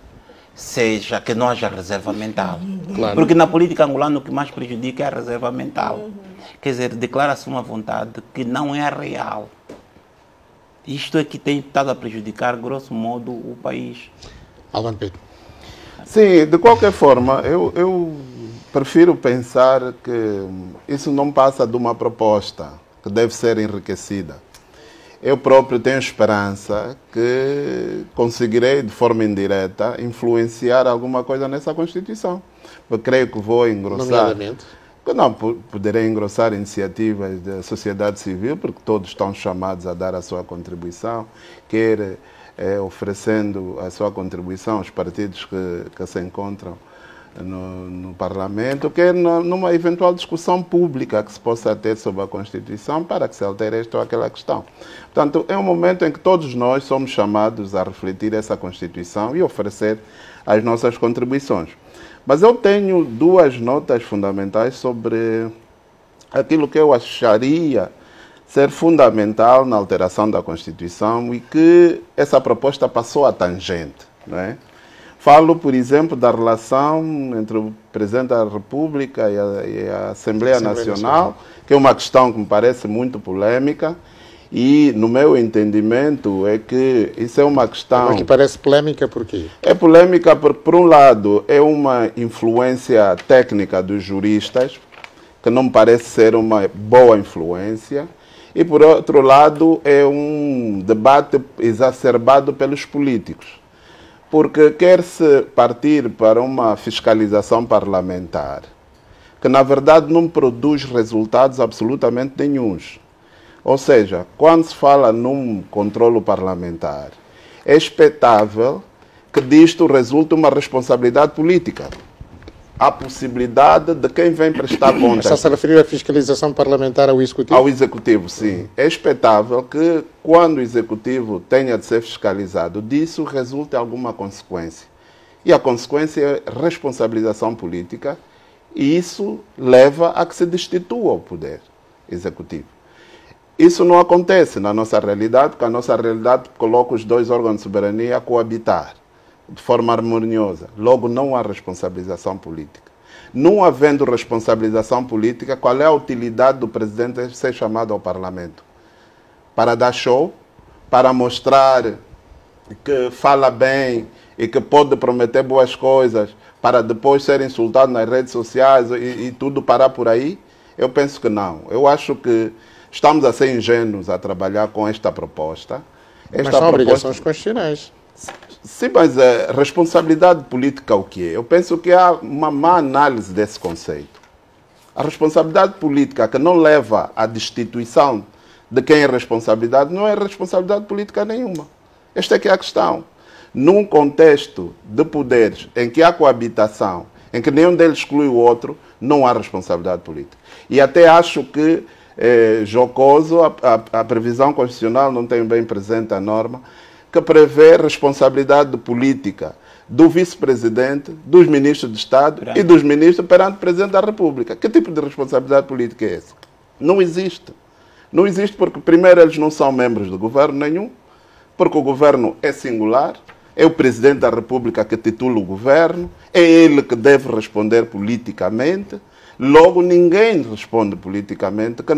seja que não haja reserva mental. Claro. Porque na política angolana o que mais prejudica é a reserva mental. Quer dizer, declara-se uma vontade que não é a real. Isto é que tem estado a prejudicar, grosso modo, o país. Albano Pedro. Sim, de qualquer forma, eu prefiro pensar que isso não passa de uma proposta que deve ser enriquecida. Eu próprio tenho esperança que conseguirei, de forma indireta, influenciar alguma coisa nessa Constituição. Eu creio que vou engrossar... Nomeadamente? Não, poderei engrossar iniciativas da sociedade civil, porque todos estão chamados a dar a sua contribuição, quer oferecendo a sua contribuição aos partidos que se encontram no Parlamento, quer numa eventual discussão pública que se possa ter sobre a Constituição para que se altere esta ou aquela questão. Portanto, é um momento em que todos nós somos chamados a refletir essa Constituição e oferecer as nossas contribuições. Mas eu tenho duas notas fundamentais sobre aquilo que eu acharia ser fundamental na alteração da Constituição e que essa proposta passou à tangente, não é? Falo, por exemplo, da relação entre o Presidente da República e a Assembleia Nacional, que é uma questão que me parece muito polêmica e, no meu entendimento, é que isso é uma questão... Mas que parece polêmica por quê? É polêmica porque, por um lado, é uma influência técnica dos juristas, que não me parece ser uma boa influência, e, por outro lado, é um debate exacerbado pelos políticos. Porque quer-se partir para uma fiscalização parlamentar, que na verdade não produz resultados absolutamente nenhuns. Ou seja, quando se fala num controlo parlamentar, é expectável que disto resulte uma responsabilidade política. Há possibilidade de quem vem prestar contas. Está-se a referir à fiscalização parlamentar ao Executivo? Ao Executivo, sim. É expectável que, quando o Executivo tenha de ser fiscalizado, disso resulte alguma consequência. E a consequência é responsabilização política, e isso leva a que se destitua o poder executivo. Isso não acontece na nossa realidade, porque a nossa realidade coloca os dois órgãos de soberania a coabitar de forma harmoniosa. Logo, não há responsabilização política. Não havendo responsabilização política, qual é a utilidade do presidente ser chamado ao Parlamento? Para dar show? Para mostrar que fala bem e que pode prometer boas coisas, para depois ser insultado nas redes sociais e tudo parar por aí? Eu penso que não. Eu acho que estamos a ser ingênuos a trabalhar com esta proposta. Mas são obrigações constitucionais. Sim, mas responsabilidade política o quê? Eu penso que há uma má análise desse conceito. A responsabilidade política que não leva à destituição de quem é responsabilidade não é responsabilidade política nenhuma. Esta é que é a questão. Num contexto de poderes em que há coabitação, em que nenhum deles exclui o outro, não há responsabilidade política. E até acho que jocoso, a previsão constitucional, não tenho bem presente a norma, que prevê responsabilidade política do vice-presidente, dos ministros de Estado e dos ministros perante o Presidente da República. Que tipo de responsabilidade política é essa? Não existe. Não existe porque, primeiro, eles não são membros do governo nenhum, porque o governo é singular, é o Presidente da República que titula o governo, é ele que deve responder politicamente. Logo, ninguém responde politicamente que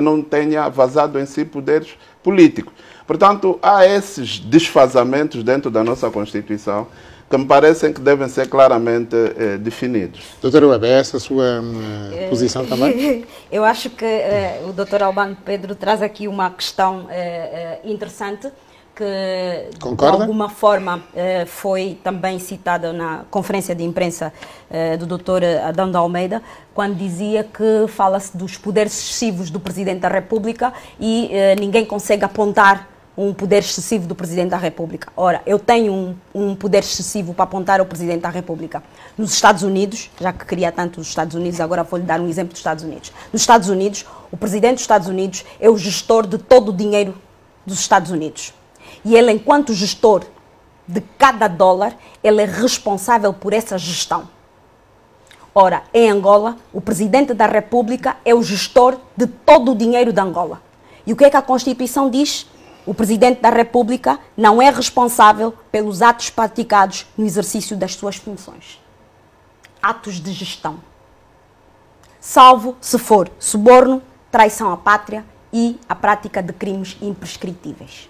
não tenha vazado em si poderes políticos. Portanto, há esses desfazamentos dentro da nossa Constituição que me parecem que devem ser claramente definidos. Doutora Web, é essa a sua posição também? Eu acho que o Dr. Albano Pedro traz aqui uma questão interessante, que Concorda? de alguma forma foi também citada na conferência de imprensa do Dr. Adão de Almeida, quando dizia que fala-se dos poderes excessivos do Presidente da República e ninguém consegue apontar um poder excessivo do Presidente da República. Ora, eu tenho um poder excessivo para apontar ao Presidente da República. Nos Estados Unidos, já que queria tanto os Estados Unidos, agora vou-lhe dar um exemplo dos Estados Unidos. Nos Estados Unidos, o Presidente dos Estados Unidos é o gestor de todo o dinheiro dos Estados Unidos. E ele, enquanto gestor de cada dólar, ele é responsável por essa gestão. Ora, em Angola, o Presidente da República é o gestor de todo o dinheiro de Angola. E o que é que a Constituição diz? O Presidente da República não é responsável pelos atos praticados no exercício das suas funções. Atos de gestão. Salvo se for suborno, traição à pátria e a prática de crimes imprescritíveis.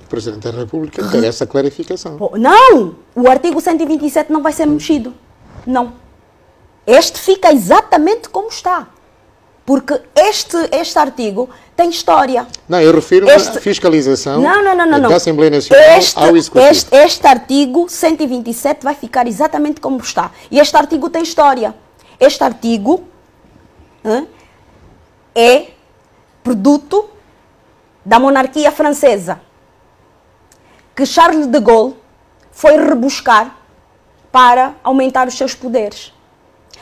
O Presidente da República quer essa clarificação. Não! O artigo 127 não vai ser mexido. Não. Este fica exatamente como está. Porque este artigo tem história. Não, eu refiro-me à fiscalização da Assembleia Nacional ao Executivo. Este artigo 127 vai ficar exatamente como está. E este artigo tem história. Este artigo é produto da monarquia francesa, que Charles de Gaulle foi rebuscar para aumentar os seus poderes.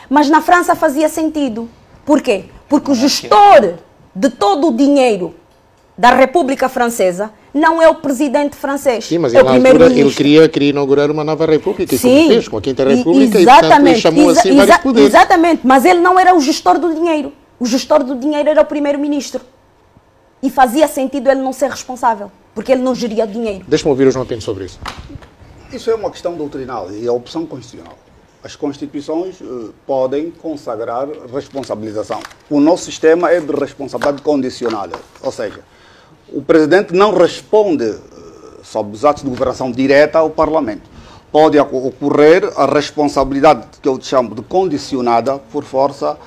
Mas na França fazia sentido. Por quê? Porque o gestor de todo o dinheiro da República Francesa não é o presidente francês. Sim, mas é o primeiro-ministro. Ele queria inaugurar uma nova república, sim, como fez com a Quinta República, e portanto ele chamou assim vários poderes. Exatamente, mas ele não era o gestor do dinheiro. O gestor do dinheiro era o primeiro-ministro. E fazia sentido ele não ser responsável, porque ele não geria o dinheiro. Deixa-me ouvir o João Pinto sobre isso. Isso é uma questão doutrinal e é opção constitucional. As constituições podem consagrar responsabilização. O nosso sistema é de responsabilidade condicionada, ou seja, o Presidente não responde sob os atos de governação direta ao Parlamento. Pode ocorrer a responsabilidade que eu chamo de condicionada por força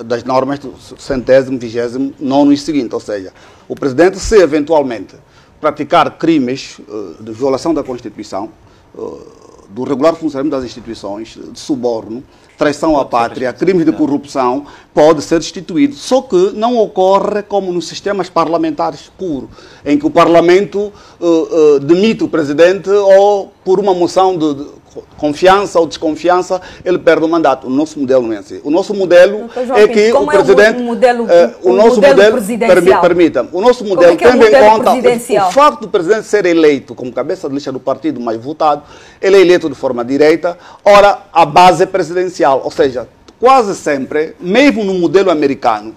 das normas do 100º, 29º e seguinte, ou seja, o Presidente, se eventualmente praticar crimes de violação da Constituição, do regular funcionamento das instituições, de suborno, traição à pátria, crimes de corrupção, pode ser destituído. Só que não ocorre como nos sistemas parlamentares puros, em que o Parlamento demite o Presidente ou, por uma moção de confiança ou desconfiança, ele perde o mandato. O nosso modelo não é assim. O nosso modelo é que o Presidente... O nosso modelo presidencial. Permita-me. O nosso modelo, tendo em conta o facto do Presidente ser eleito como cabeça de lista do partido mais votado, ele é eleito de forma direita, ora, a base é presidencial. Ou seja, quase sempre, mesmo no modelo americano,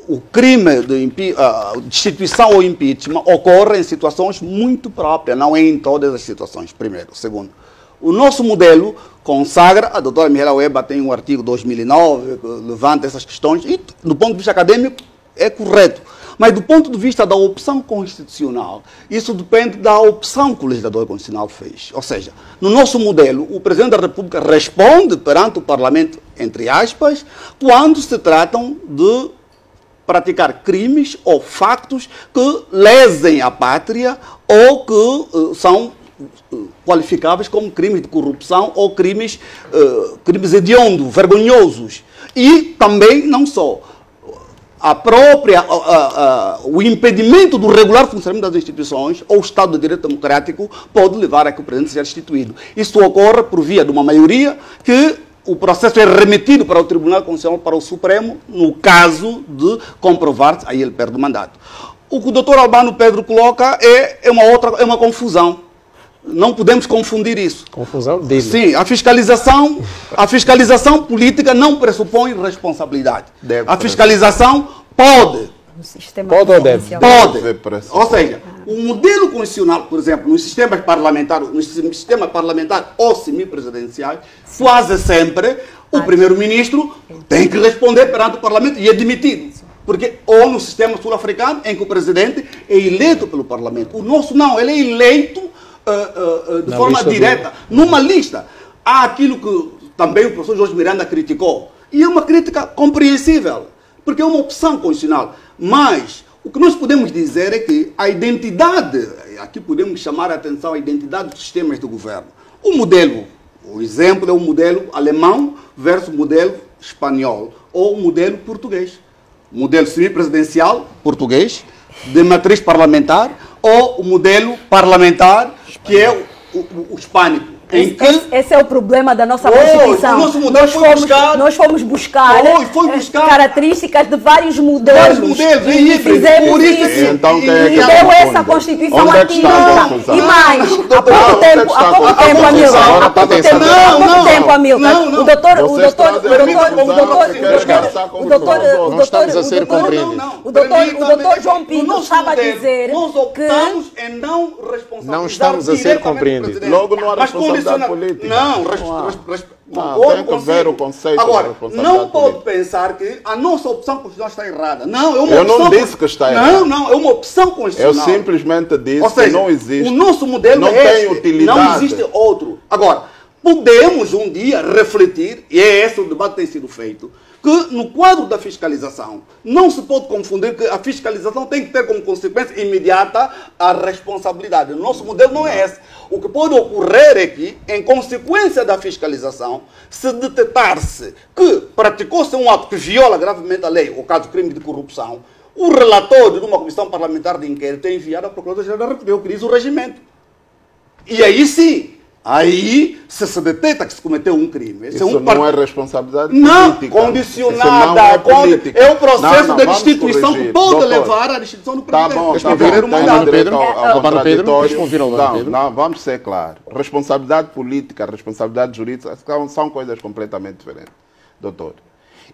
o crime de destituição ou impeachment ocorre em situações muito próprias, não é em todas as situações, primeiro. Segundo, o nosso modelo consagra, a doutora Mihaela Weba tem um artigo 2009 que levanta essas questões, e do ponto de vista acadêmico é correto. Mas do ponto de vista da opção constitucional, isso depende da opção que o legislador constitucional fez. Ou seja, no nosso modelo, o Presidente da República responde perante o Parlamento, entre aspas, quando se tratam de praticar crimes ou factos que lesem a pátria ou que são qualificáveis como crimes de corrupção ou crimes hediondos, vergonhosos. E também, não só, o impedimento do regular funcionamento das instituições ou o Estado de Direito Democrático pode levar a que o Presidente seja destituído. Isso ocorre por via de uma maioria que o processo é remetido para o Tribunal Constitucional, para o Supremo, no caso de comprovar-se, aí ele perde o mandato. O que o doutor Albano Pedro coloca é uma confusão. Não podemos confundir isso. Confusão dele. Sim, a fiscalização política não pressupõe responsabilidade. A fiscalização pode. Pode ou deve? Pode. Ou seja, o modelo constitucional, por exemplo, nos sistemas parlamentares ou semipresidenciais, quase sempre o primeiro-ministro tem que responder perante o Parlamento e é demitido. Porque, ou no sistema sul-africano, em que o presidente é eleito pelo Parlamento. O nosso não, ele é eleito de forma direta, numa lista. Há aquilo que também o professor Jorge Miranda criticou, e é uma crítica compreensível, porque é uma opção constitucional, mas O que nós podemos dizer é que a identidade, aqui podemos chamar a atenção à identidade dos sistemas de governo. O exemplo é o modelo alemão versus o modelo espanhol ou o modelo português. O modelo semipresidencial português, de matriz parlamentar, ou o modelo parlamentar, que é o hispânico. Esse é o problema da nossa Constituição. Nós fomos buscar características de vários modelos. E fizemos isso. Então, e deu essa Constituição atípica. E mais, há pouco tempo, Hamilton, o doutor João Pinto estava a dizer que não estamos a ser compreendidos. Logo não há responsabilidade política. Tem que ver o conceito. Agora, não pode pensar que a nossa opção constitucional está errada. Não, é uma eu opção. não disse que está errada. Não, é uma opção constitucional. Eu simplesmente disse Ou seja, que não existe. O nosso modelo não é tem utilidade. Não existe outro. Agora, podemos um dia refletir, e é esse o debate que tem sido feito, que no quadro da fiscalização não se pode confundir que a fiscalização tem que ter como consequência imediata a responsabilidade. O nosso modelo não é esse. O que pode ocorrer é que, em consequência da fiscalização, se detectar-se que praticou-se um ato que viola gravemente a lei, o caso do crime de corrupção, o relatório de uma comissão parlamentar de inquérito é enviado à Procuradora-Geral da República, que diz o regimento. E aí sim, se detecta que se cometeu um crime. Isso não é responsabilidade não, política. Condicionada. Não é política. É o processo não, de destituição que pode levar à destituição do presidente. Vamos ser claros. Responsabilidade política, responsabilidade jurídica são coisas completamente diferentes, doutor.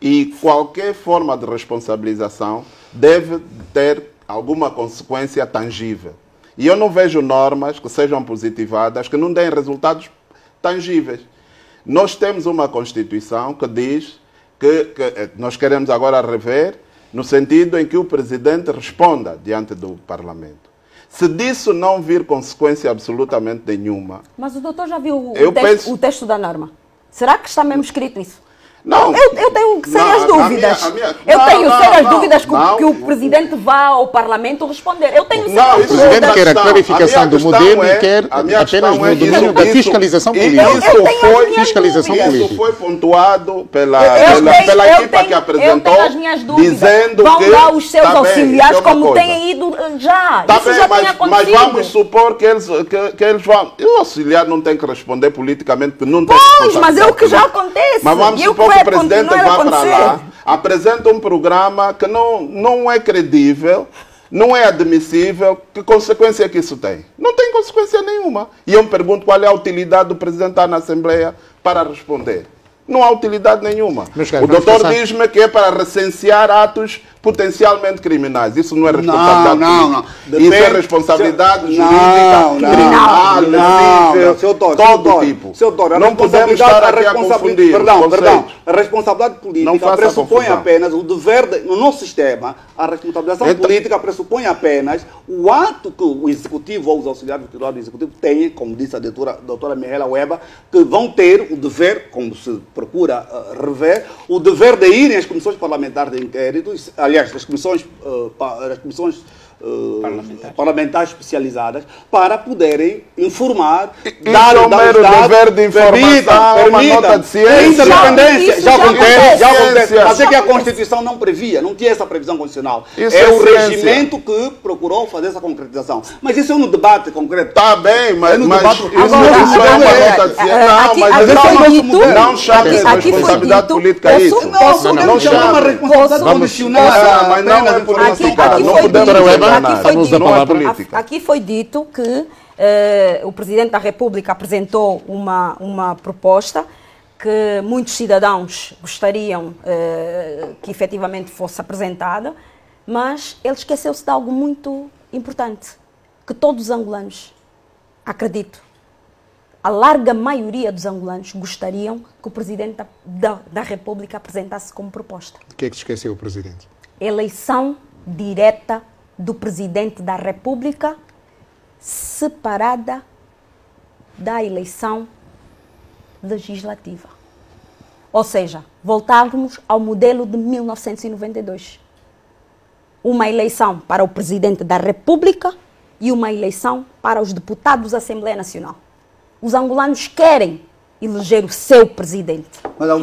E qualquer forma de responsabilização deve ter alguma consequência tangível. E eu não vejo normas que sejam positivadas que não deem resultados tangíveis. Nós temos uma Constituição que diz que nós queremos agora rever no sentido em que o Presidente responda diante do Parlamento. Se disso não vir consequência absolutamente nenhuma... Mas o doutor já viu o texto da norma? Será que está mesmo escrito isso? Não, eu tenho sérias dúvidas. Eu tenho sérias dúvidas que o Presidente vá ao Parlamento responder. Eu tenho sérias dúvidas. O Presidente quer a clarificação do modelo e quer apenas no domínio da fiscalização política. Isso foi pontuado pela equipa que apresentou, dizendo vão que... lá os seus auxiliares como têm ido já. Isso já tem acontecido. Mas vamos supor que eles vão... E o auxiliar não tem que responder politicamente, porque não tem Pois, mas é o que já acontece. Mas vamos supor que o Presidente vá para lá, apresenta um programa que não é credível, não é admissível. Que consequência que isso tem? Não tem consequência nenhuma. E eu me pergunto qual é a utilidade do Presidente estar na Assembleia para responder. Não há utilidade nenhuma. O doutor diz-me que é para recensear atos potencialmente criminais. Isso não é responsabilidade política. Isso é responsabilidade jurídica, criminal, civil, todo tipo. Não podemos estar aqui a confundir. Perdão. A responsabilidade política pressupõe apenas o dever, no nosso sistema, a responsabilização política pressupõe apenas o ato que o Executivo ou os auxiliares do titular do Executivo têm, como disse a doutora Mihaela Weber, que vão ter o dever, como se procura rever, o dever de irem às comissões parlamentares de inquérito, aliás, as comissões parlamentares especializadas, para poderem informar, dar o mero dever de informação, uma nota de ciência. Independência, já acontece. Mas é que a Constituição não previa, não tinha essa previsão constitucional. É o regimento que procurou fazer essa concretização. Mas isso é um debate concreto. Está bem, mas isso é uma nota de ciência. Não, mas não chame de responsabilidade política isso. Não chama uma responsabilidade condicional. Mas não é política. Não podemos... Aqui foi dito que o Presidente da República apresentou uma proposta que muitos cidadãos gostariam que efetivamente fosse apresentada, mas ele esqueceu-se de algo muito importante, que todos os angolanos, acredito, a larga maioria dos angolanos gostariam que o Presidente da República apresentasse como proposta. O que é que esqueceu o Presidente? Eleição direta do Presidente da República, separada da eleição legislativa. Ou seja, voltarmos ao modelo de 1992. uma eleição para o Presidente da República e uma eleição para os deputados da Assembleia Nacional. Os angolanos querem eleger o seu presidente.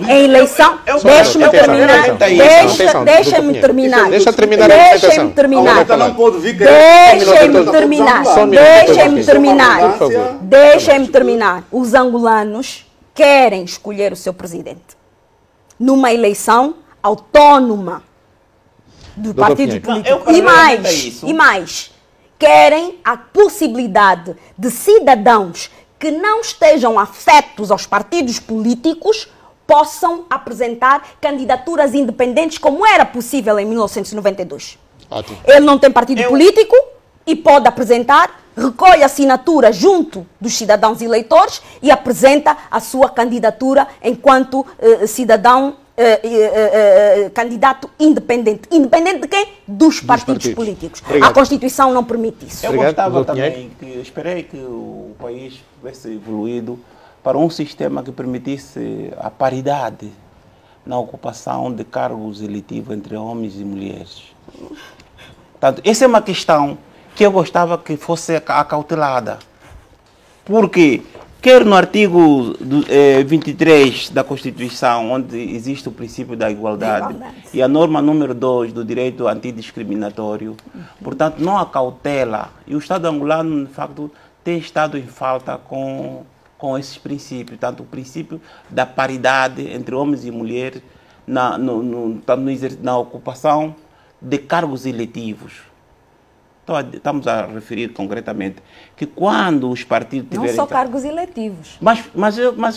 Em eleição, deixe-me terminar. Deixa-me terminar. Deixa-me terminar. Deixa-me terminar. Deixa-me terminar. Deixa-me terminar. Os angolanos querem escolher o seu presidente numa eleição autónoma do partido político. E mais, querem a possibilidade de cidadãos que não estejam afetos aos partidos políticos possam apresentar candidaturas independentes, como era possível em 1992. Ótimo. Ele não tem partido político e pode apresentar, recolhe assinatura junto dos cidadãos eleitores e apresenta a sua candidatura enquanto cidadão candidato independente. Independente de quem? Dos partidos políticos. Obrigado. A Constituição não permite isso. Eu gostava também, esperei que o país tivesse evoluído para um sistema que permitisse a paridade na ocupação de cargos eletivos entre homens e mulheres. Portanto, essa é uma questão que eu gostava que fosse acautelada. Porque quer no artigo 23 da Constituição, onde existe o princípio da igualdade, e a norma número 2 do direito antidiscriminatório, portanto, não acautela. E o Estado angolano, de facto, tem estado em falta com esses princípios. Tanto o princípio da paridade entre homens e mulheres na ocupação de cargos eletivos. Estamos a referir concretamente que quando os partidos tiverem... Não só cargos eletivos. Mas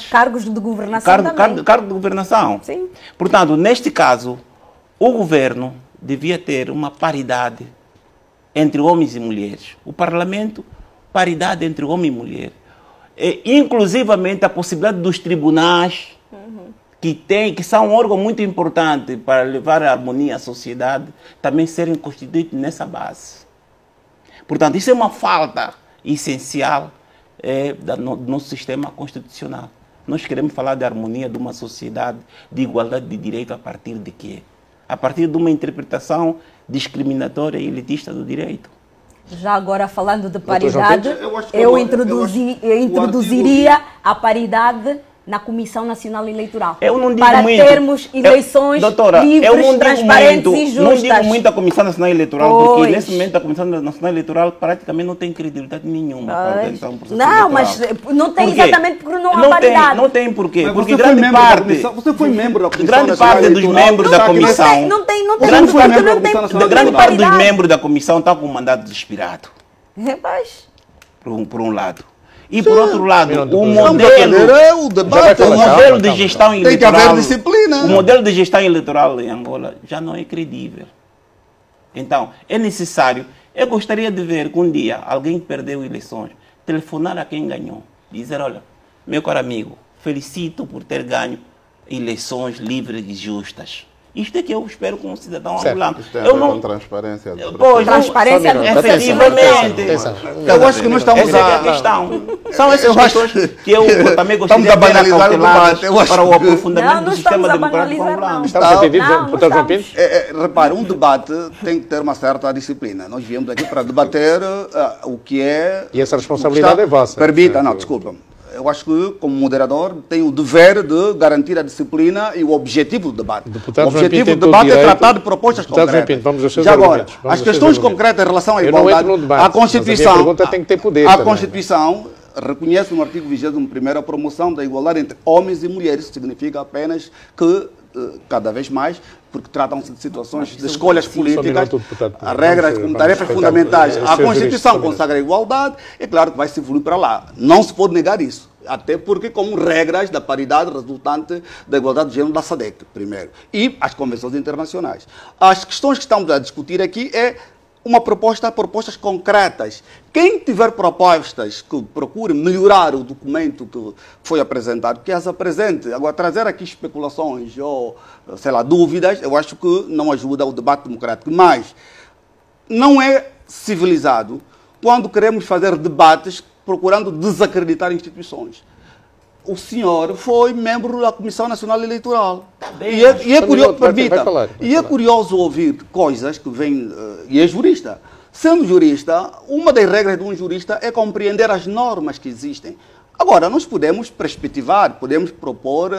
cargos de governação também. Cargo de governação. Sim. Portanto, neste caso, o governo devia ter uma paridade entre homens e mulheres. O parlamento, paridade entre homem e mulher. E, inclusivamente, a possibilidade dos tribunais, que são um órgão muito importante para levar a harmonia à sociedade, também serem constituídos nessa base. Portanto, isso é uma falta essencial do nosso sistema constitucional. Nós queremos falar de harmonia de uma sociedade, de igualdade de direito a partir de quê? A partir de uma interpretação discriminatória e elitista do direito. Já agora, falando de paridade, eu introduziria a paridade na Comissão Nacional Eleitoral. Eu não digo para muito. Termos eleições livres, transparentes e justas. Não digo muito a Comissão Nacional Eleitoral, porque nesse momento a Comissão Nacional Eleitoral praticamente não tem credibilidade nenhuma para organizar um processo eleitoral. Mas não tem exatamente porque não há paridade. Não tem porquê. Mas porque você foi membro da Comissão grande parte dos membros da Comissão... Grande parte dos membros da Comissão estão com o mandato expirado. Por um lado. E por outro lado, o modelo de gestão eleitoral, tem que haver disciplina. O modelo de gestão eleitoral em Angola já não é credível. Então, é necessário. Eu gostaria de ver que um dia alguém que perdeu eleições, telefonar a quem ganhou, dizer: olha, meu caro amigo, felicito por ter ganho eleições livres e justas. Isto é que eu espero como cidadão angolano. Eu não... com transparência. Transparência, efetivamente. Eu acho que nós estamos a questão. São essas questões que eu também gostaria de ver acauteladas para o aprofundamento do sistema democrático angolano. Estamos entendidos, deputado João Pinto? Repare, um debate tem que ter uma certa disciplina. Nós viemos aqui para debater o que é... E essa responsabilidade é vossa. Permita, não, desculpa. Eu acho que, como moderador, tenho o dever de garantir a disciplina e o objetivo do debate. O objetivo do debate é tratar de propostas concretas. Já agora, as questões concretas em relação à igualdade, a Constituição, tem que ter poder a Constituição reconhece no artigo 21º a promoção da igualdade entre homens e mulheres. Isso significa apenas que, cada vez mais, porque tratam-se de situações de escolhas políticas, as regras como tarefas fundamentais, a Constituição consagra a igualdade, é claro que vai se evoluir para lá. Não se pode negar isso. Até porque, como regras da paridade resultante da igualdade de género da SADC, primeiro, e as convenções internacionais. As questões que estamos a discutir aqui é propostas concretas. Quem tiver propostas que procure melhorar o documento que foi apresentado, que as apresente. Agora, trazer aqui especulações ou, sei lá, dúvidas, eu acho que não ajuda o debate democrático. Mas não é civilizado quando queremos fazer debates procurando desacreditar instituições. o senhor foi membro da Comissão Nacional Eleitoral. E é curioso, permita, é curioso ouvir coisas que vêm, e é jurista. Sendo jurista, uma das regras de um jurista é compreender as normas que existem. Agora, nós podemos perspectivar, podemos propor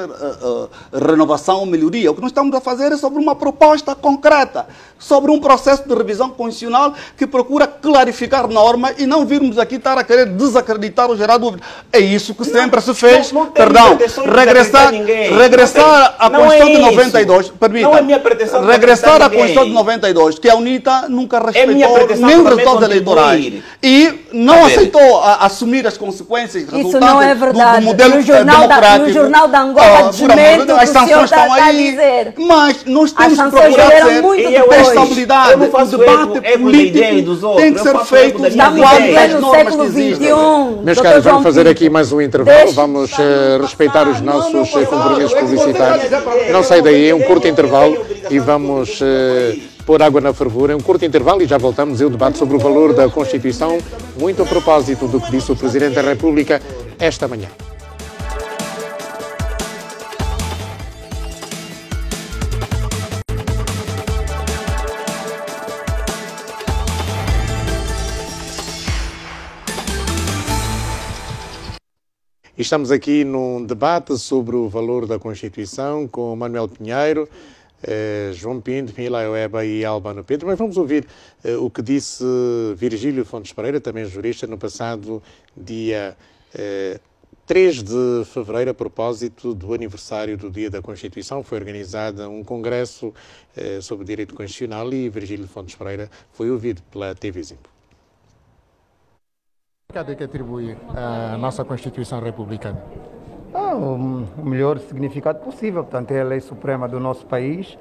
renovação ou melhoria. O que nós estamos a fazer é sobre uma proposta concreta, sobre um processo de revisão constitucional que procura clarificar normas e não virmos aqui estar a querer desacreditar ou gerar dúvida. É isso que sempre se fez. Perdão, regressar à Constituição de 92, permita, não é minha pretensão regressar à Constituição de 92, que a UNITA nunca respeitou nem os resultados eleitorais e não aceitou assumir as consequências, resultados não é verdade. Do modelo no jornal da Angola desmente o que o senhor está a dizer. Mas nós temos que procurar ter estabilidade. O debate político tem que ser feito no século XXI. Meus caros, vamos fazer aqui mais um intervalo. Vamos respeitar os nossos compromissos publicitários. Não sai daí, é um curto intervalo e vamos pôr água na fervura. É um curto intervalo e já voltamos ao debate sobre o valor da Constituição, muito a propósito do que disse o Presidente da República esta manhã. Estamos aqui num debate sobre o valor da Constituição com Manuel Pinheiro, João Pinto, Mila Eba e Albano Pedro. Mas vamos ouvir o que disse Virgílio Fontes Pereira, também jurista, no passado dia 3 de fevereiro, a propósito do aniversário do Dia da Constituição. Foi organizado um congresso sobre direito constitucional e Virgílio Fontes Pereira foi ouvido pela TV Zimbo. Cada que atribui à nossa Constituição Republicana? O melhor significado possível. Portanto, é a lei suprema do nosso país,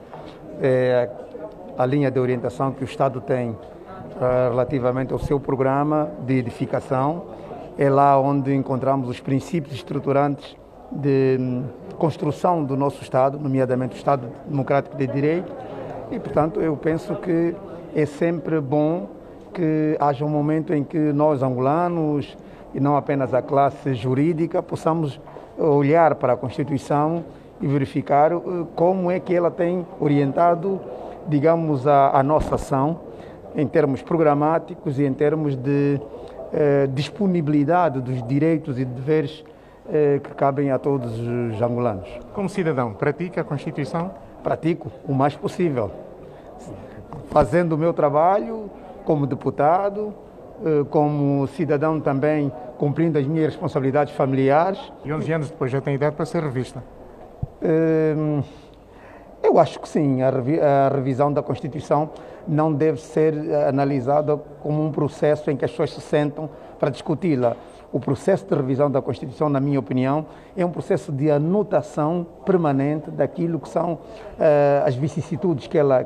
é a linha de orientação que o Estado tem relativamente ao seu programa de edificação. É lá onde encontramos os princípios estruturantes de construção do nosso Estado, nomeadamente o Estado Democrático de Direito. E, portanto, eu penso que é sempre bom que haja um momento em que nós, angolanos, e não apenas a classe jurídica, possamos olhar para a Constituição e verificar como é que ela tem orientado, digamos, a nossa ação em termos programáticos e em termos de disponibilidade dos direitos e deveres que cabem a todos os angolanos. Como cidadão, pratica a Constituição? Pratico o mais possível, fazendo o meu trabalho como deputado, como cidadão também, cumprindo as minhas responsabilidades familiares. E 11 anos depois já tem idade para ser revista? Eu acho que sim. A revisão da Constituição não deve ser analisada como um processo em que as pessoas se sentam para discuti-la. O processo de revisão da Constituição, na minha opinião, é um processo de anotação permanente daquilo que são as vicissitudes que ela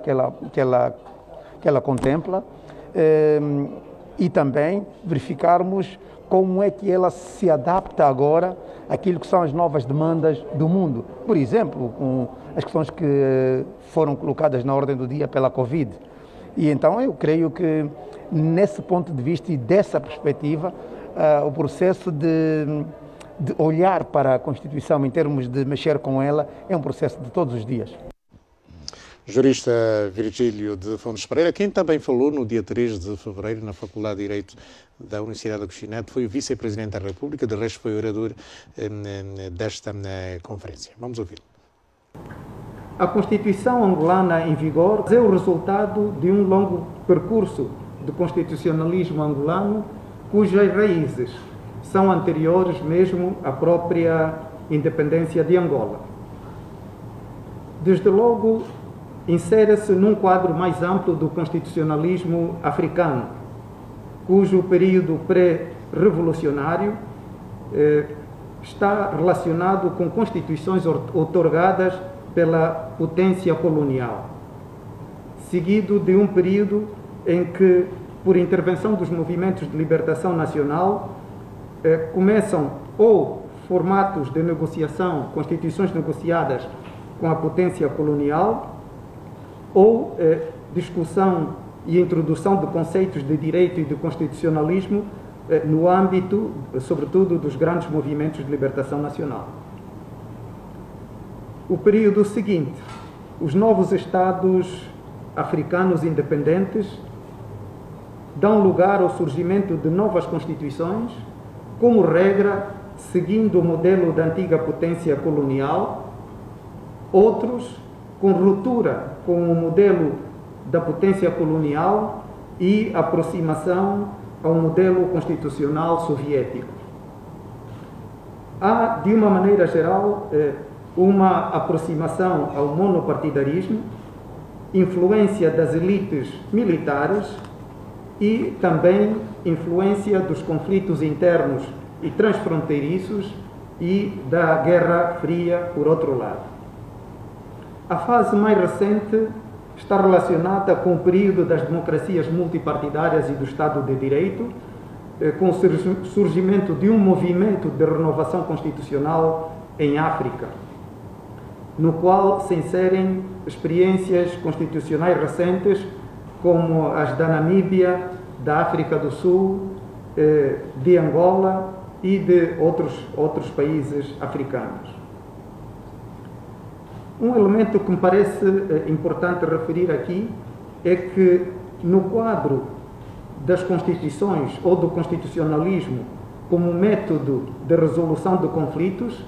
contempla, e também verificarmos como é que ela se adapta agora àquilo que são as novas demandas do mundo. Por exemplo, com as questões que foram colocadas na ordem do dia pela Covid. E então eu creio que, nesse ponto de vista e dessa perspectiva, o processo de olhar para a Constituição em termos de mexer com ela é um processo de todos os dias. Jurista Virgílio de Fontes Pereira, quem também falou no dia 3 de fevereiro na Faculdade de Direito da Universidade de Agostinho Neto foi o Vice-Presidente da República, de resto foi orador desta conferência. Vamos ouvi-lo. A Constituição angolana em vigor é o resultado de um longo percurso de constitucionalismo angolano cujas raízes são anteriores mesmo à própria independência de Angola. Desde logo, insere-se num quadro mais amplo do constitucionalismo africano, cujo período pré-revolucionário está relacionado com constituições outorgadas pela potência colonial, seguido de um período em que, por intervenção dos movimentos de libertação nacional, começam ou formatos de negociação, constituições negociadas com a potência colonial, ou discussão e introdução de conceitos de direito e de constitucionalismo no âmbito, sobretudo, dos grandes movimentos de libertação nacional. O período seguinte, os novos Estados africanos independentes dão lugar ao surgimento de novas constituições, como regra, seguindo o modelo da antiga potência colonial, outros com ruptura com o modelo da potência colonial e aproximação ao modelo constitucional soviético. Há, de uma maneira geral, uma aproximação ao monopartidarismo, influência das elites militares e também influência dos conflitos internos e transfronteiriços e da Guerra Fria, por outro lado. A fase mais recente está relacionada com o período das democracias multipartidárias e do Estado de Direito, com o surgimento de um movimento de renovação constitucional em África, no qual se inserem experiências constitucionais recentes, como as da Namíbia, da África do Sul, de Angola e de outros países africanos. Um elemento que me parece importante referir aqui é que, no quadro das constituições ou do constitucionalismo como método de resolução de conflitos,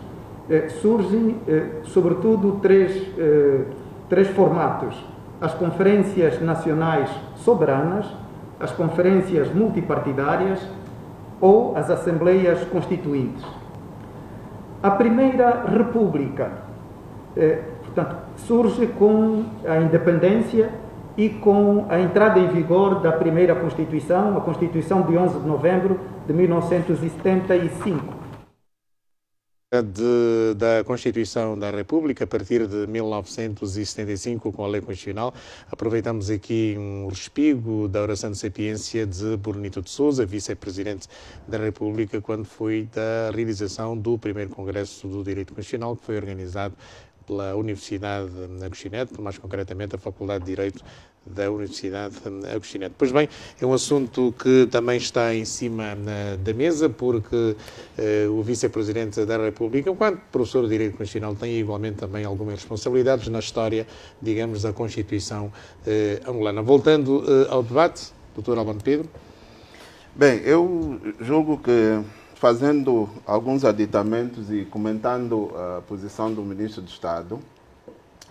surgem, sobretudo, três formatos: as conferências nacionais soberanas, as conferências multipartidárias ou as assembleias constituintes. A Primeira República, portanto, surge com a independência e com a entrada em vigor da primeira Constituição, a Constituição de 11 de novembro de 1975. Da Constituição da República, a partir de 1975, com a Lei Constitucional. Aproveitamos aqui um respigo da oração de sapiência de Bonito de Sousa, vice-presidente da República, quando foi da realização do primeiro Congresso do Direito Constitucional, que foi organizado pela Universidade Agostinete, mais concretamente a Faculdade de Direito da Universidade Agostinete. Pois bem, é um assunto que também está em cima da mesa, porque o Vice-Presidente da República, enquanto professor de Direito Constitucional, tem igualmente também algumas responsabilidades na história, digamos, da Constituição angolana. Voltando ao debate, Dr. Albano Pedro. Bem, eu julgo que, fazendo alguns aditamentos e comentando a posição do Ministro de Estado,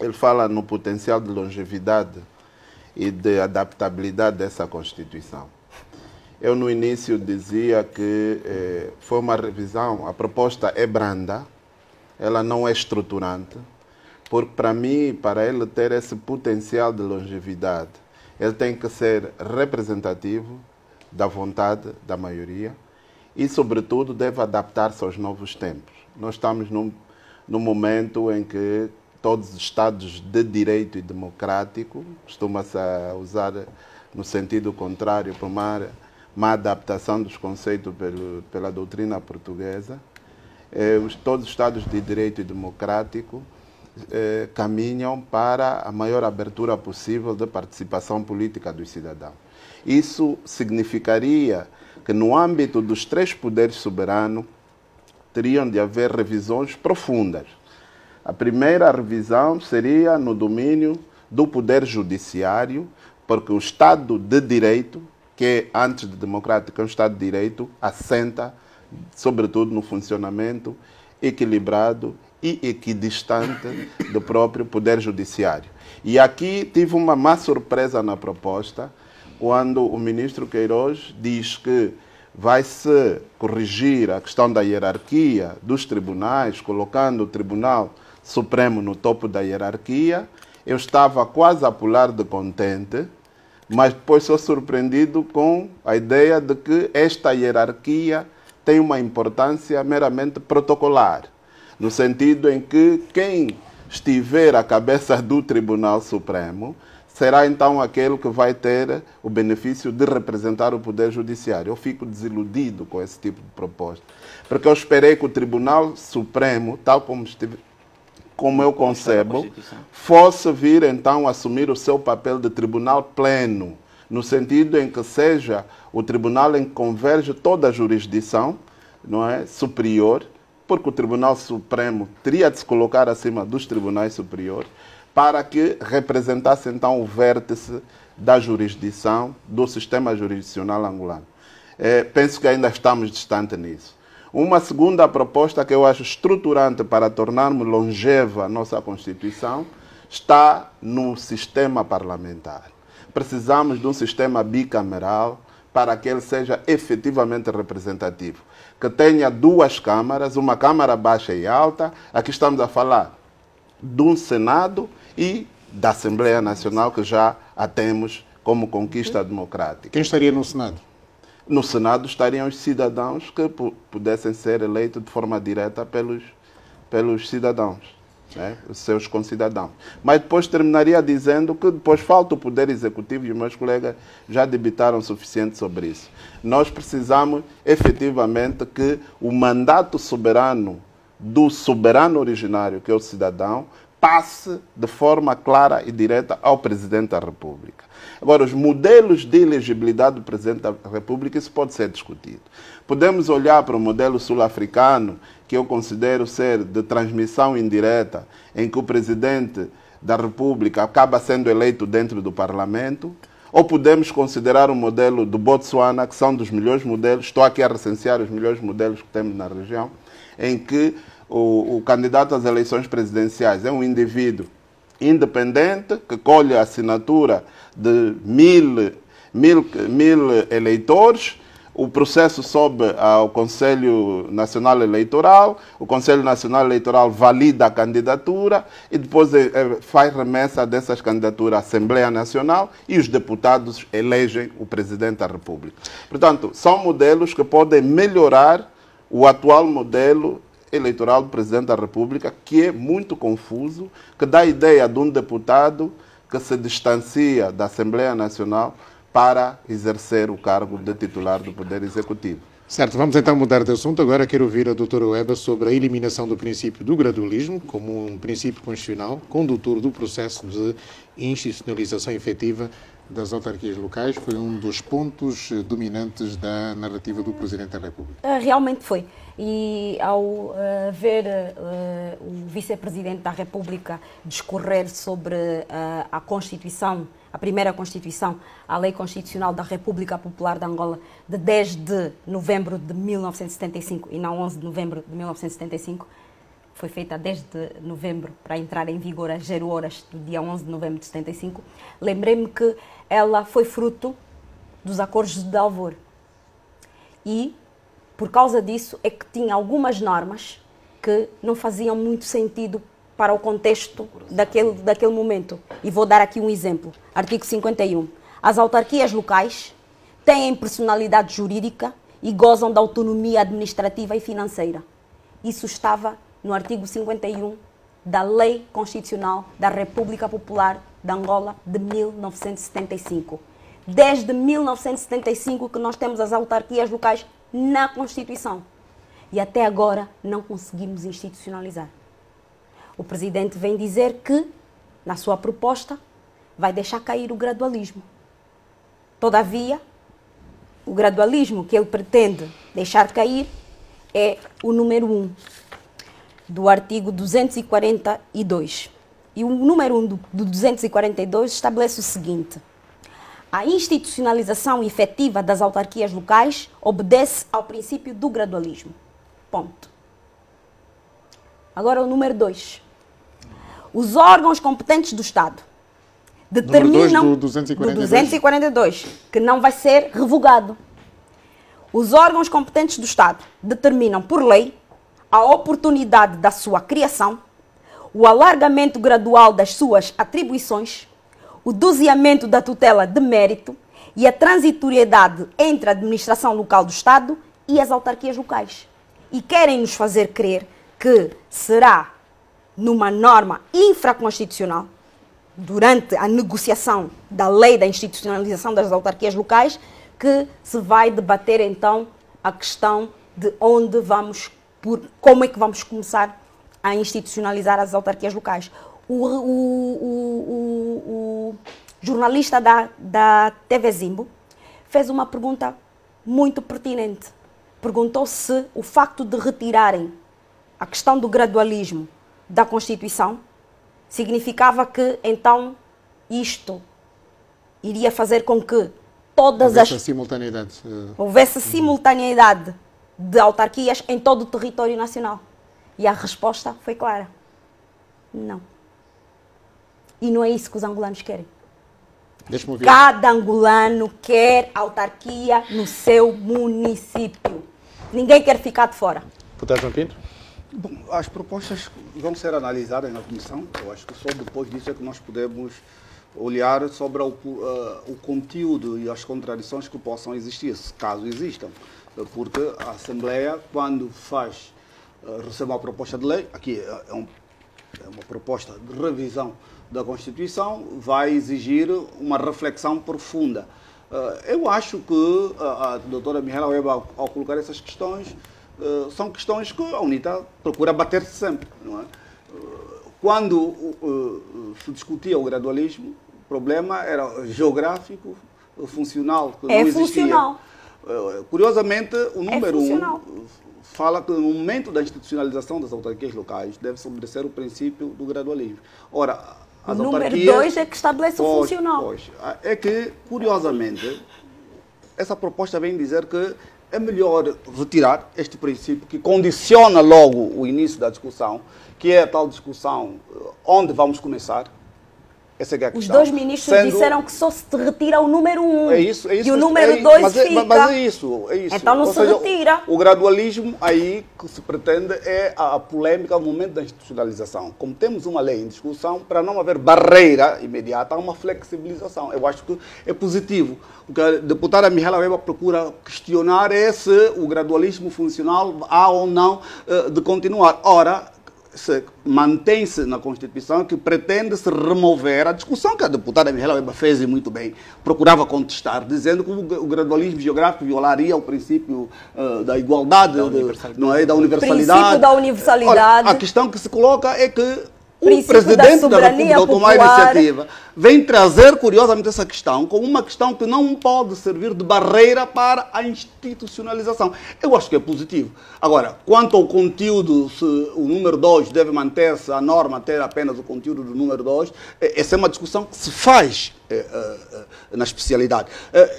ele fala no potencial de longevidade e de adaptabilidade dessa Constituição. Eu, no início, dizia que foi uma revisão, a proposta é branda, ela não é estruturante, porque, para mim, para ele ter esse potencial de longevidade, ele tem que ser representativo da vontade da maioria e, sobretudo, deve adaptar-se aos novos tempos. Nós estamos num momento em que todos os Estados de direito e democrático, costuma-se usar no sentido contrário, para uma adaptação dos conceitos pela doutrina portuguesa, todos os Estados de direito e democrático caminham para a maior abertura possível de participação política dos cidadãos. Isso significaria que, no âmbito dos três poderes soberanos, teriam de haver revisões profundas. A primeira revisão seria no domínio do poder judiciário, porque o Estado de Direito, que é, antes de democrático, é um Estado de Direito, assenta, sobretudo, no funcionamento equilibrado e equidistante do próprio poder judiciário. E aqui tive uma má surpresa na proposta, quando o ministro Queiroz diz que vai-se corrigir a questão da hierarquia dos tribunais, colocando o Tribunal Supremo no topo da hierarquia. Eu estava quase a pular de contente, mas depois sou surpreendido com a ideia de que esta hierarquia tem uma importância meramente protocolar, no sentido em que quem estiver à cabeça do Tribunal Supremo será então aquele que vai ter o benefício de representar o Poder Judiciário. Eu fico desiludido com esse tipo de proposta, porque eu esperei que o Tribunal Supremo, tal como eu concebo, fosse vir então assumir o seu papel de tribunal pleno, no sentido em que seja o tribunal em que converge toda a jurisdição, não é, superior, porque o Tribunal Supremo teria de se colocar acima dos tribunais superiores, para que representasse então o vértice da jurisdição, do sistema jurisdicional angolano. Penso que ainda estamos distantes nisso. Uma segunda proposta que eu acho estruturante para tornarmos longeva a nossa Constituição está no sistema parlamentar. Precisamos de um sistema bicameral para que ele seja efetivamente representativo. Que tenha duas câmaras, uma Câmara Baixa e Alta. Aqui estamos a falar de um Senado e da Assembleia Nacional, que já a temos como conquista democrática. Quem estaria no Senado? No Senado estariam os cidadãos que pudessem ser eleitos de forma direta pelos cidadãos, né? Os seus concidadãos. Mas depois terminaria dizendo que depois falta o Poder Executivo, e os meus colegas já debitaram o suficiente sobre isso. Nós precisamos efetivamente que o mandato soberano do soberano originário, que é o cidadão, passe de forma clara e direta ao Presidente da República. Agora, os modelos de elegibilidade do Presidente da República, isso pode ser discutido. Podemos olhar para o modelo sul-africano, que eu considero ser de transmissão indireta, em que o Presidente da República acaba sendo eleito dentro do Parlamento, ou podemos considerar o modelo do Botsuana, que são dos melhores modelos, estou aqui a recensear os melhores modelos que temos na região, em que o candidato às eleições presidenciais é um indivíduo independente que colhe a assinatura de mil eleitores, o processo sobe ao Conselho Nacional Eleitoral, o Conselho Nacional Eleitoral valida a candidatura e depois faz remessa dessas candidaturas à Assembleia Nacional e os deputados elegem o Presidente da República. Portanto, são modelos que podem melhorar o atual modelo eleitoral do Presidente da República, que é muito confuso, que dá a ideia de um deputado que se distancia da Assembleia Nacional para exercer o cargo de titular do Poder Executivo. Certo, vamos então mudar de assunto. Agora quero ouvir a doutora Weba sobre a eliminação do princípio do gradualismo como um princípio constitucional condutor do processo de institucionalização efetiva das autarquias locais. Foi um dos pontos dominantes da narrativa do Presidente da República. Realmente foi. E ao ver o Vice-Presidente da República discorrer sobre a Constituição, a primeira Constituição, a Lei Constitucional da República Popular de Angola, de 10 de novembro de 1975 e não 11 de novembro de 1975, foi feita a 10 de novembro para entrar em vigor às 0 horas do dia 11 de novembro de 75, lembrei-me que ela foi fruto dos acordos de Alvor. E, por causa disso, é que tinha algumas normas que não faziam muito sentido para o contexto daquele momento. E vou dar aqui um exemplo. Artigo 51. As autarquias locais têm personalidade jurídica e gozam da autonomia administrativa e financeira. Isso estava no artigo 51 da Lei Constitucional da República Popular de Angola de 1975. Desde 1975 que nós temos as autarquias locais na Constituição. E até agora não conseguimos institucionalizar. O Presidente vem dizer que, na sua proposta, vai deixar cair o gradualismo. Todavia, o gradualismo que ele pretende deixar cair é o número 1 do artigo 242. E o número 1 do 242 estabelece o seguinte: a institucionalização efetiva das autarquias locais obedece ao princípio do gradualismo. Ponto. Agora o número 2. Os órgãos competentes do Estado determinam... Número 2 do 242. Do 242, que não vai ser revogado. Os órgãos competentes do Estado determinam por lei a oportunidade da sua criação, o alargamento gradual das suas atribuições, o doseamento da tutela de mérito e a transitoriedade entre a administração local do Estado e as autarquias locais. E querem nos fazer crer que será numa norma infraconstitucional, durante a negociação da lei da institucionalização das autarquias locais, que se vai debater então a questão de onde vamos, como é que vamos começar a institucionalizar as autarquias locais. jornalista da TV Zimbo, fez uma pergunta muito pertinente. Perguntou se o facto de retirarem a questão do gradualismo da Constituição significava que, então, isto iria fazer com que houvesse simultaneidade de autarquias em todo o território nacional. E a resposta foi clara. Não. E não é isso que os angolanos querem. Cada angolano quer autarquia no seu município. Ninguém quer ficar de fora. Deputado João Pinto? Bom, as propostas vão ser analisadas na comissão. Eu acho que só depois disso é que nós podemos olhar sobre o conteúdo e as contradições que possam existir, caso existam. Porque a Assembleia, quando recebe uma proposta de lei, aqui é uma proposta de revisão da Constituição, vai exigir uma reflexão profunda. Eu acho que a doutora Mihaela Ueba, ao colocar essas questões, são questões que a UNITA procura bater-se sempre. Não é? Quando se discutia o gradualismo, o problema era geográfico, funcional, que não existia. Funcional. Curiosamente, o número 1 fala que no momento da institucionalização das autarquias locais deve-se obedecer o princípio do gradualismo. Ora, as o número autarquias... 2 é que estabelece o funcional. É que, curiosamente, essa proposta vem dizer que é melhor retirar este princípio que condiciona logo o início da discussão, que é a tal discussão onde vamos começar. Essa é a questão. Os dois ministros disseram que só se retira o número 1 e o número 2 fica. Mas é isso. Então não se retira. O gradualismo aí que se pretende é a polêmica no momento da institucionalização. Como temos uma lei em discussão, para não haver barreira imediata, há uma flexibilização. Eu acho que é positivo. O que a deputada Mihaela Ueba procura questionar é se o gradualismo funcional há ou não de continuar. Ora, mantém-se na Constituição que pretende-se remover a discussão que a deputada Mihaela Ueba fez e muito bem, procurava contestar, dizendo que o gradualismo geográfico violaria o princípio da igualdade, da universalidade. Princípio da universalidade. Ora, a questão que se coloca é que o presidente da República, ao tomar a iniciativa, vem trazer, curiosamente, essa questão como uma questão que não pode servir de barreira para a institucionalização. Eu acho que é positivo. Agora, quanto ao conteúdo, se o número 2 deve manter-se, a norma ter apenas o conteúdo do número 2, essa é uma discussão que se faz na especialidade.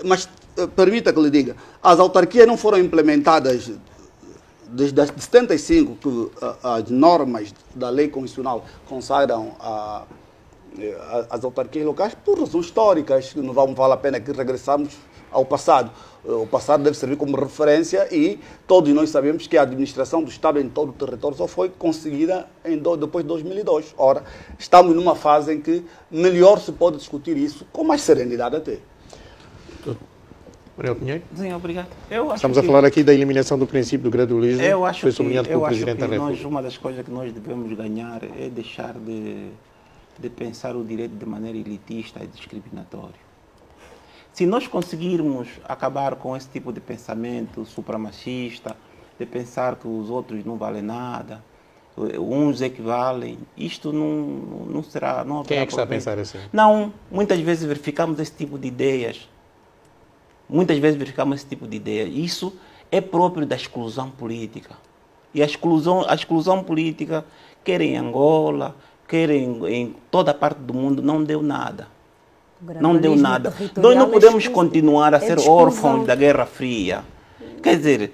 Mas permita que lhe diga, as autarquias não foram implementadas desde 75, que as normas da lei constitucional consagram as autarquias locais por razões históricas, não vale a pena que regressarmos ao passado. O passado deve servir como referência e todos nós sabemos que a administração do Estado em todo o território só foi conseguida depois de 2002. Ora, estamos numa fase em que melhor se pode discutir isso com mais serenidade até. Manuel Pinheiro? Sim, obrigado. Estamos a falar aqui da eliminação do princípio do gradualismo. Eu acho foi sublinhado pelo Presidente da República. Uma das coisas que nós devemos ganhar é deixar de pensar o direito de maneira elitista e discriminatória. Se nós conseguirmos acabar com esse tipo de pensamento supremacista, de pensar que os outros não valem nada, uns equivalem, isto não será... Não Quem é que está a pensar assim? Não, muitas vezes verificamos esse tipo de ideias. Isso é próprio da exclusão política. E a exclusão política, quer em Angola, quer em toda a parte do mundo, não deu nada. Não deu nada. Nós não podemos continuar a ser órfãos da Guerra Fria. Quer dizer,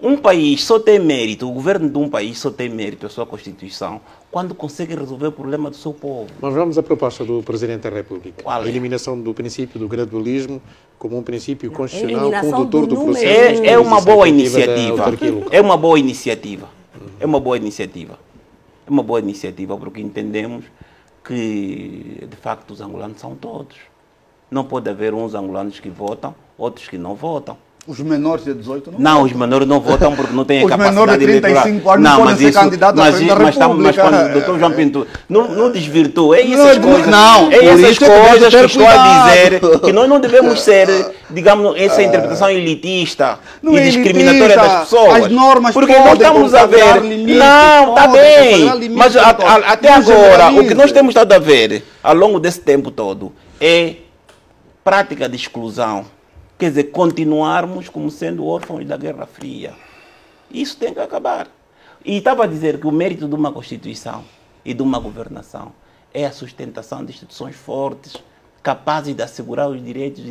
um país só tem mérito, o governo de um país só tem mérito, a sua Constituição, quando consegue resolver o problema do seu povo. Mas vamos à proposta do Presidente da República. Qual é? A eliminação do princípio do gradualismo como um princípio constitucional condutor do processo. É uma boa iniciativa. É uma boa iniciativa. É uma boa iniciativa. É uma boa iniciativa porque entendemos que, de facto, os angolanos são todos. Não pode haver uns angolanos que votam, outros que não votam. Os menores de 18 não? Não, os menores não votam porque não têm a capacidade de 35 anos não podem ser candidatos à frente da República. Mas quando o doutor João Pinto não desvirtua, essas coisas. Não, essas coisas que estou a dizer que nós não devemos ser, digamos, essa interpretação elitista e discriminatória das pessoas. As normas porque nós estamos a ver. Não, está bem. Mas até agora, o que nós temos estado a ver ao longo desse tempo todo é prática de exclusão. Quer dizer, continuarmos como sendo órfãos da Guerra Fria. Isso tem que acabar. E estava a dizer que o mérito de uma Constituição e de uma governação é a sustentação de instituições fortes, capazes de assegurar os direitos,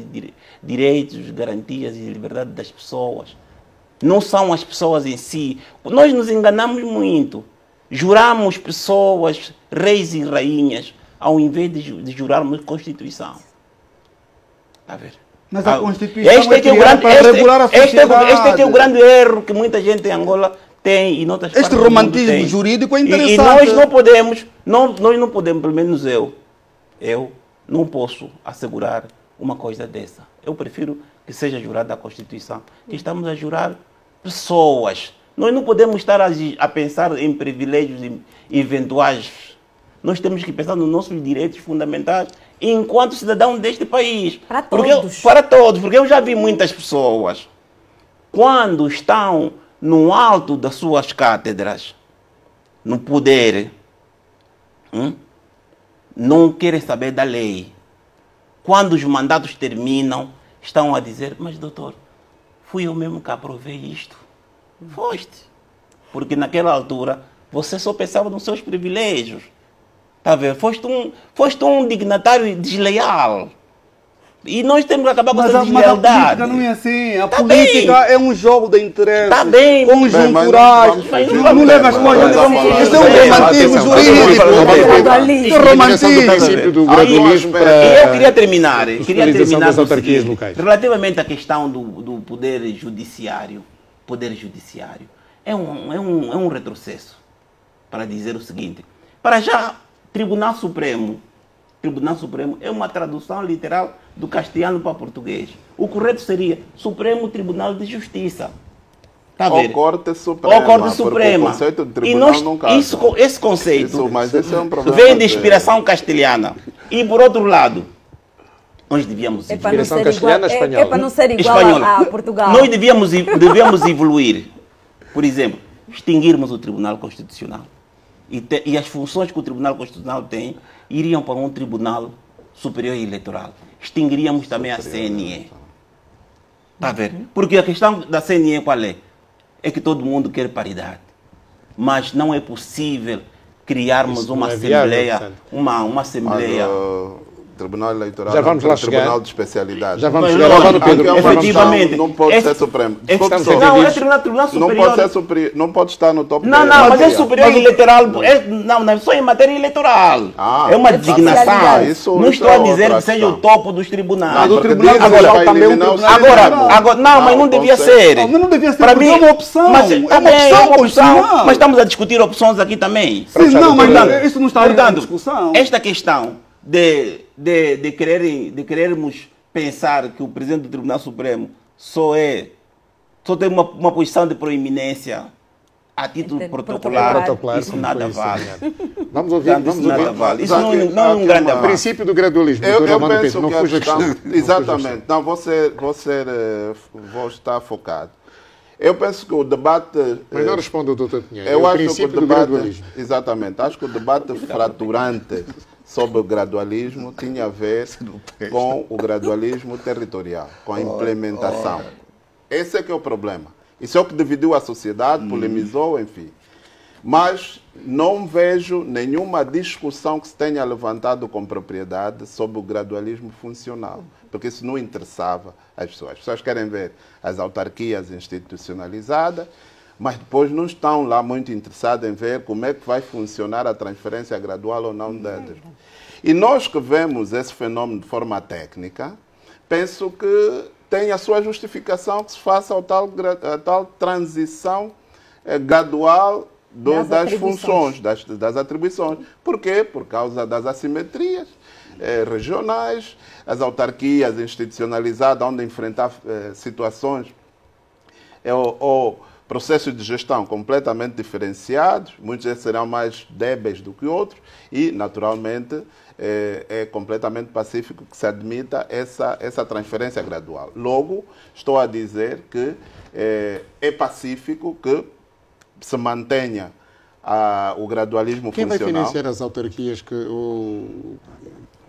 garantias e liberdade das pessoas. Não são as pessoas em si. Nós nos enganamos muito. Juramos pessoas, reis e rainhas, ao invés de jurarmos Constituição. Está a ver? Mas a Constituição é criada para regular a sociedade. Este é que é o grande erro que muita gente em Angola tem e noutras partes do mundo romantismo tem. jurídico é interessante. E nós não podemos, pelo menos eu não posso assegurar uma coisa dessa. Eu prefiro que seja jurada a Constituição, que estamos a jurar pessoas. Nós não podemos estar a pensar em privilégios eventuais. Nós temos que pensar nos nossos direitos fundamentais enquanto cidadão deste país. Para todos. Para todos, porque eu já vi muitas pessoas, quando estão no alto das suas cátedras, no poder, não querem saber da lei. Quando os mandatos terminam, estão a dizer, mas doutor, fui eu mesmo que aprovei isto. Foste. Porque naquela altura, você só pensava nos seus privilégios. Está a ver? Foste um dignatário desleal. E nós temos que acabar com essa deslealdade. Mas a política não é assim. A política é um jogo de interesses. Está bem. Conjunturais. Não leva as coisas. Isso é um romantismo jurídico. Isso é romantismo do gradualismo para eu queria terminar das autarquias locais. Relativamente à questão do poder judiciário. Poder judiciário é um retrocesso. Para dizer o seguinte. Para já, Tribunal Supremo é uma tradução literal do castelhano para português. O correto seria Supremo Tribunal de Justiça. Tá ou Corte Suprema. Ou Corte Suprema. O conceito de tribunal não cabe. Esse conceito esse é um problema vem de inspiração castelhana. E por outro lado, nós devíamos evoluir. É para não ser igual a Portugal. Nós devíamos evoluir. Por exemplo, extinguirmos o Tribunal Constitucional. E as funções que o Tribunal Constitucional tem iriam para um Tribunal Superior Eleitoral. Extinguiríamos também a CNE. Está a ver? Porque a questão da CNE qual é? É que todo mundo quer paridade. Mas não é possível criarmos uma assembleia. Uma assembleia. Tribunal Eleitoral, já vamos lá chegar. Tribunal de Especialidade. Já vamos chegar lá no Pedro. Efetivamente. Não pode ser Supremo. Não, é Tribunal Superior. Não pode ser superior, não pode estar no topo. Não, mas é superior eleitoral. Não é só em matéria eleitoral. É uma designação. Não estou a dizer que seja o topo dos tribunais. Agora, não, mas não devia ser. Mas não devia ser, para mim, é uma opção. É uma opção. Mas estamos a discutir opções aqui também. Sim, não, mas isso não está em discussão. Esta questão de querermos pensar que o presidente do Tribunal Supremo só tem uma posição de proeminência a título protocolar, isso nada vale. Vamos ouvir. Isso não é um grande avanço. O princípio do gradualismo. Eu penso que a questão... Exatamente. Não, vou estar focado. Eu penso que o debate... Mas não responda o doutor Pinheiro. Eu acho que o debate... Exatamente. Acho que o debate fraturante sobre o gradualismo tinha a ver com o gradualismo territorial, com a implementação. Esse é que é o problema. Isso é o que dividiu a sociedade, polemizou, enfim. Mas não vejo nenhuma discussão que se tenha levantado com propriedade sobre o gradualismo funcional, porque isso não interessava as pessoas. As pessoas querem ver as autarquias institucionalizadas, mas depois não estão lá muito interessados em ver como é que vai funcionar a transferência gradual ou não delas. E nós que vemos esse fenômeno de forma técnica, penso que tem a sua justificação que se faça a tal transição gradual das funções, das atribuições. Por quê? Por causa das assimetrias regionais, as autarquias institucionalizadas, onde enfrentar situações ou processos de gestão completamente diferenciados, muitos deles serão mais débeis do que outros e, naturalmente, é completamente pacífico que se admita essa transferência gradual. Logo, estou a dizer que é pacífico que se mantenha o gradualismo funcional. Quem vai financiar as autarquias que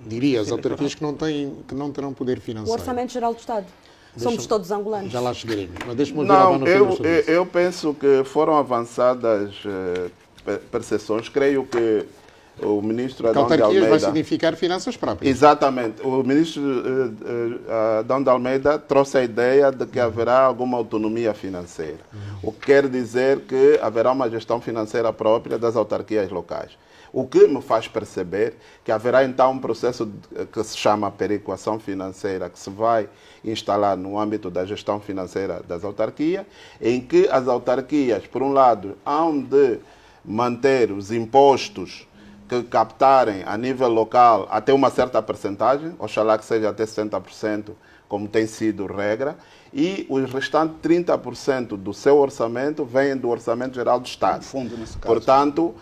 Diria as autarquias que não terão poder O financeiro. Orçamento Geral do Estado. Somos todos angolanos. Já lá chegaremos. Mas deixa-me ouvir a Ana Filho sobre isso. Eu penso que foram avançadas percepções. Creio que o ministro Adão de Almeida... vai significar finanças próprias. Exatamente. O ministro Adão de Almeida trouxe a ideia de que haverá alguma autonomia financeira. O que quer dizer que haverá uma gestão financeira própria das autarquias locais. O que me faz perceber que haverá então um processo que se chama perequação financeira, que se vai instalar no âmbito da gestão financeira das autarquias, em que as autarquias, por um lado, hão de manter os impostos que captarem a nível local até uma certa percentagem, oxalá que seja até 60%, como tem sido regra, e os restantes 30% do seu orçamento vêm do Orçamento Geral do Estado. Fundo, nesse caso. Portanto,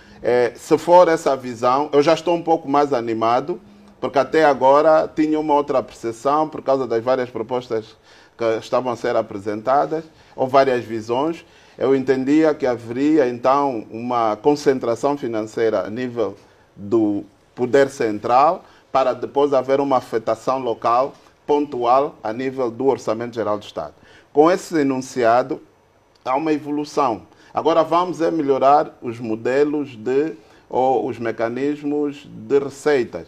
se for essa visão, eu já estou um pouco mais animado, porque até agora tinha uma outra percepção, por causa das várias propostas que estavam a ser apresentadas, ou várias visões. Eu entendia que haveria, então, uma concentração financeira a nível do poder central, para depois haver uma afetação local pontual a nível do Orçamento Geral do Estado. Com esse enunciado, há uma evolução. Agora vamos melhorar os modelos ou os mecanismos de receitas.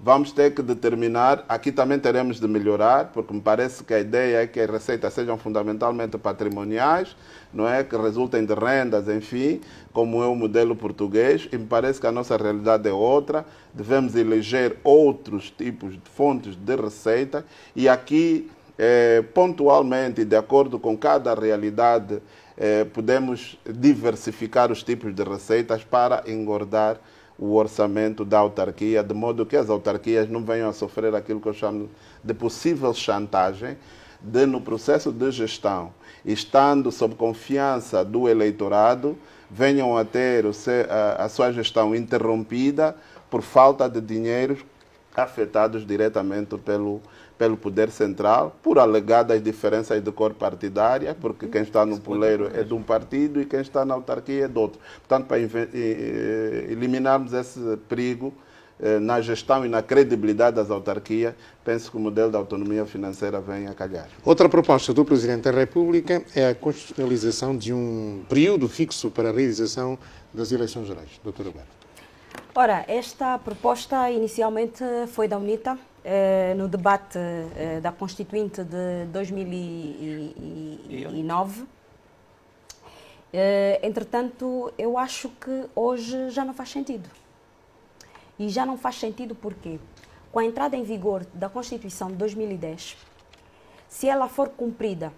Vamos ter que determinar, aqui também teremos de melhorar, porque me parece que a ideia é que as receitas sejam fundamentalmente patrimoniais, não é? Que resultem de rendas, enfim, como é o modelo português, e me parece que a nossa realidade é outra, devemos eleger outros tipos de fontes de receita, e aqui, pontualmente, de acordo com cada realidade, podemos diversificar os tipos de receitas para engordar o orçamento da autarquia, de modo que as autarquias não venham a sofrer aquilo que eu chamo de possível chantagem, de no processo de gestão, estando sob confiança do eleitorado, venham a ter a sua gestão interrompida por falta de dinheiro afetados diretamente pelo poder central, por alegadas diferenças de cor partidária, porque quem está no poleiro é de um partido e quem está na autarquia é de outro. Portanto, para eliminarmos esse perigo na gestão e na credibilidade das autarquias, penso que o modelo da autonomia financeira vem a calhar. Outra proposta do Presidente da República é a constitucionalização de um período fixo para a realização das eleições gerais. Doutora Berta. Ora, esta proposta inicialmente foi da UNITA, no debate da Constituinte de 2009. Entretanto, eu acho que hoje já não faz sentido. E já não faz sentido porque, com a entrada em vigor da Constituição de 2010, se ela for cumprida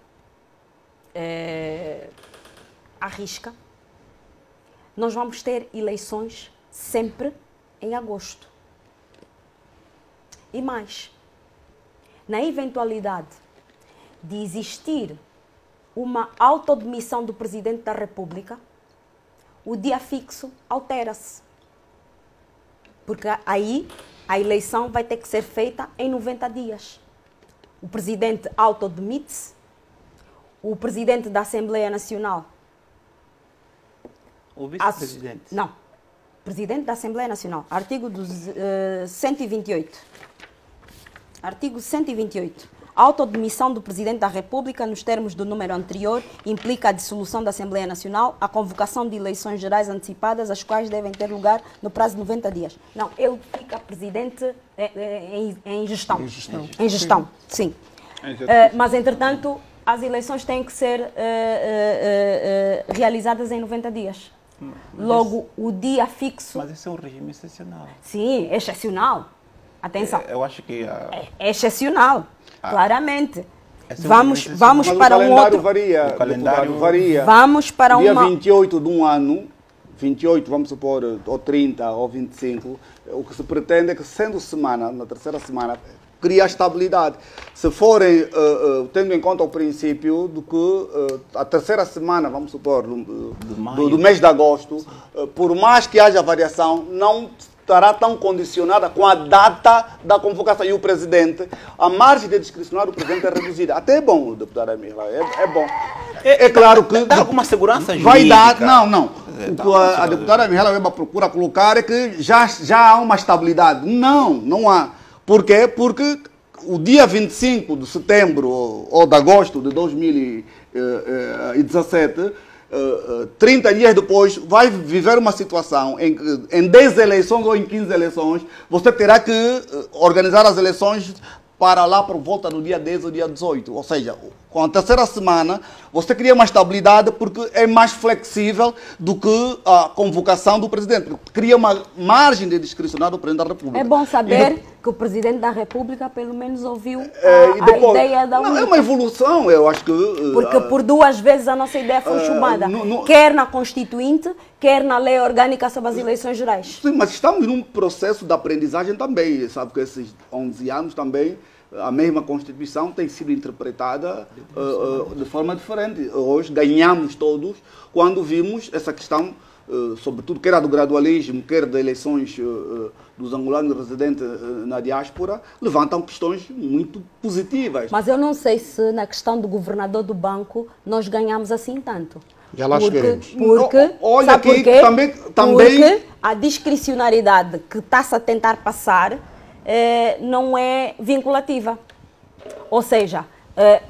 à risca, nós vamos ter eleições sempre em agosto. E mais, na eventualidade de existir uma autodemissão do Presidente da República, o dia fixo altera-se. Porque aí a eleição vai ter que ser feita em 90 dias. O Presidente autodemite-se, o Presidente da Assembleia Nacional... O Vice-Presidente? Não. Presidente da Assembleia Nacional. Artigo 128. Artigo 128. A autodemissão do Presidente da República, nos termos do número anterior, implica a dissolução da Assembleia Nacional, a convocação de eleições gerais antecipadas, as quais devem ter lugar no prazo de 90 dias. Não, ele fica Presidente em gestão. Em gestão, sim. Mas, entretanto, as eleições têm que ser realizadas em 90 dias. Logo, o dia fixo... Mas esse é um regime excepcional. Sim, é excepcional. Atenção. Eu acho que... É excepcional, claramente. Vamos para um outro... O calendário varia. Vamos para dia uma... 28 de um ano, 28, vamos supor, ou 30, ou 25, o que se pretende é que, sendo semana, na terceira semana, cria estabilidade. Se forem, tendo em conta o princípio de que a terceira semana, vamos supor, do mês de agosto, por mais que haja variação, não estará tão condicionada com a data da convocação. E o Presidente, a margem de discricionar o Presidente é reduzida. Até é bom, deputado Amir, é bom. É claro que... Dá alguma segurança jurídica? Vai dar... Não. O que a deputada Mihaela Weber procura colocar é que já há uma estabilidade. Não há. Por quê? Porque o dia 25 de setembro ou de agosto de 2017, 30 dias depois, vai viver uma situação em que em 10 eleições ou em 15 eleições, você terá que organizar as eleições para lá por volta do dia 10 ou dia 18. Ou seja, com a terceira semana, você cria uma estabilidade porque é mais flexível do que a convocação do presidente. Cria uma margem de discricionário do presidente da República. É bom saber que o presidente da República pelo menos ouviu a ideia da Não, é uma evolução, eu acho que... Porque por 2 vezes a nossa ideia foi chumbada. Quer na Constituinte, quer na Lei Orgânica sobre as Eleições Gerais. Sim, mas estamos num processo de aprendizagem também. Sabe que esses 11 anos também, a mesma Constituição tem sido interpretada de forma diferente. Hoje ganhamos todos quando vimos essa questão, sobretudo quer a do gradualismo, quer das eleições dos angolanos residentes na diáspora, levantam questões muito positivas. Mas eu não sei se na questão do governador do banco nós ganhamos assim tanto. Já lá chegaremos. Porque, olha sabe aqui, porquê? também... Porque a discricionariedade que está-se a tentar passar não é vinculativa. Ou seja,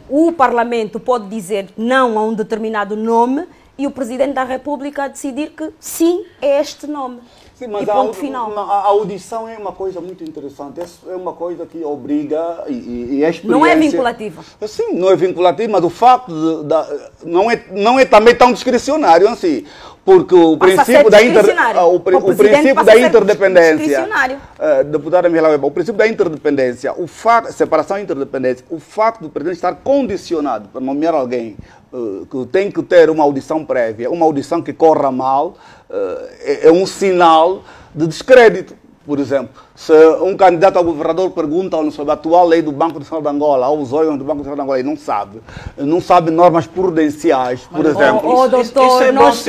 o Parlamento pode dizer não a um determinado nome e o Presidente da República decidir que sim, é este nome. Sim, mas e ponto final. A audição é uma coisa muito interessante. É uma coisa que obriga e a experiência... Não é vinculativa. Sim, não é vinculativa, mas o facto não é também tão discricionário assim. Porque o princípio da interdependência, deputada Mihela, o princípio da interdependência, separação e interdependência, o facto do presidente estar condicionado para nomear alguém que tem que ter uma audição prévia, uma audição que corra mal, é um sinal de descrédito. Por exemplo, se um candidato a governador pergunta sobre a atual lei do Banco Nacional de Angola, ou os órgãos do Banco Nacional de Angola, ele não sabe normas prudenciais, por exemplo. Doutor, nós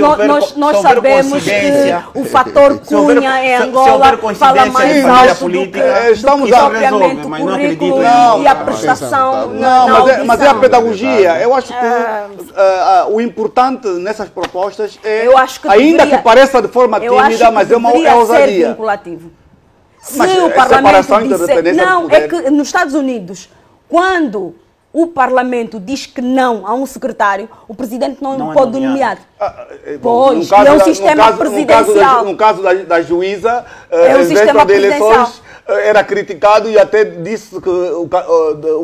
sabemos que o fator Cunha em Angola fala mais alto do que propriamente o currículo e a prestação mas é a pedagogia. Eu acho que o importante nessas propostas é, ainda que pareça de forma tímida, mas é uma ousadia. Vinculativo. Se Mas o Parlamento disser, não, é que nos Estados Unidos, quando o Parlamento diz que não a um secretário, o Presidente não pode nomear. Pois, é um sistema presidencial. No caso da juíza, é um sistema presidencial. Era criticado e até disse que o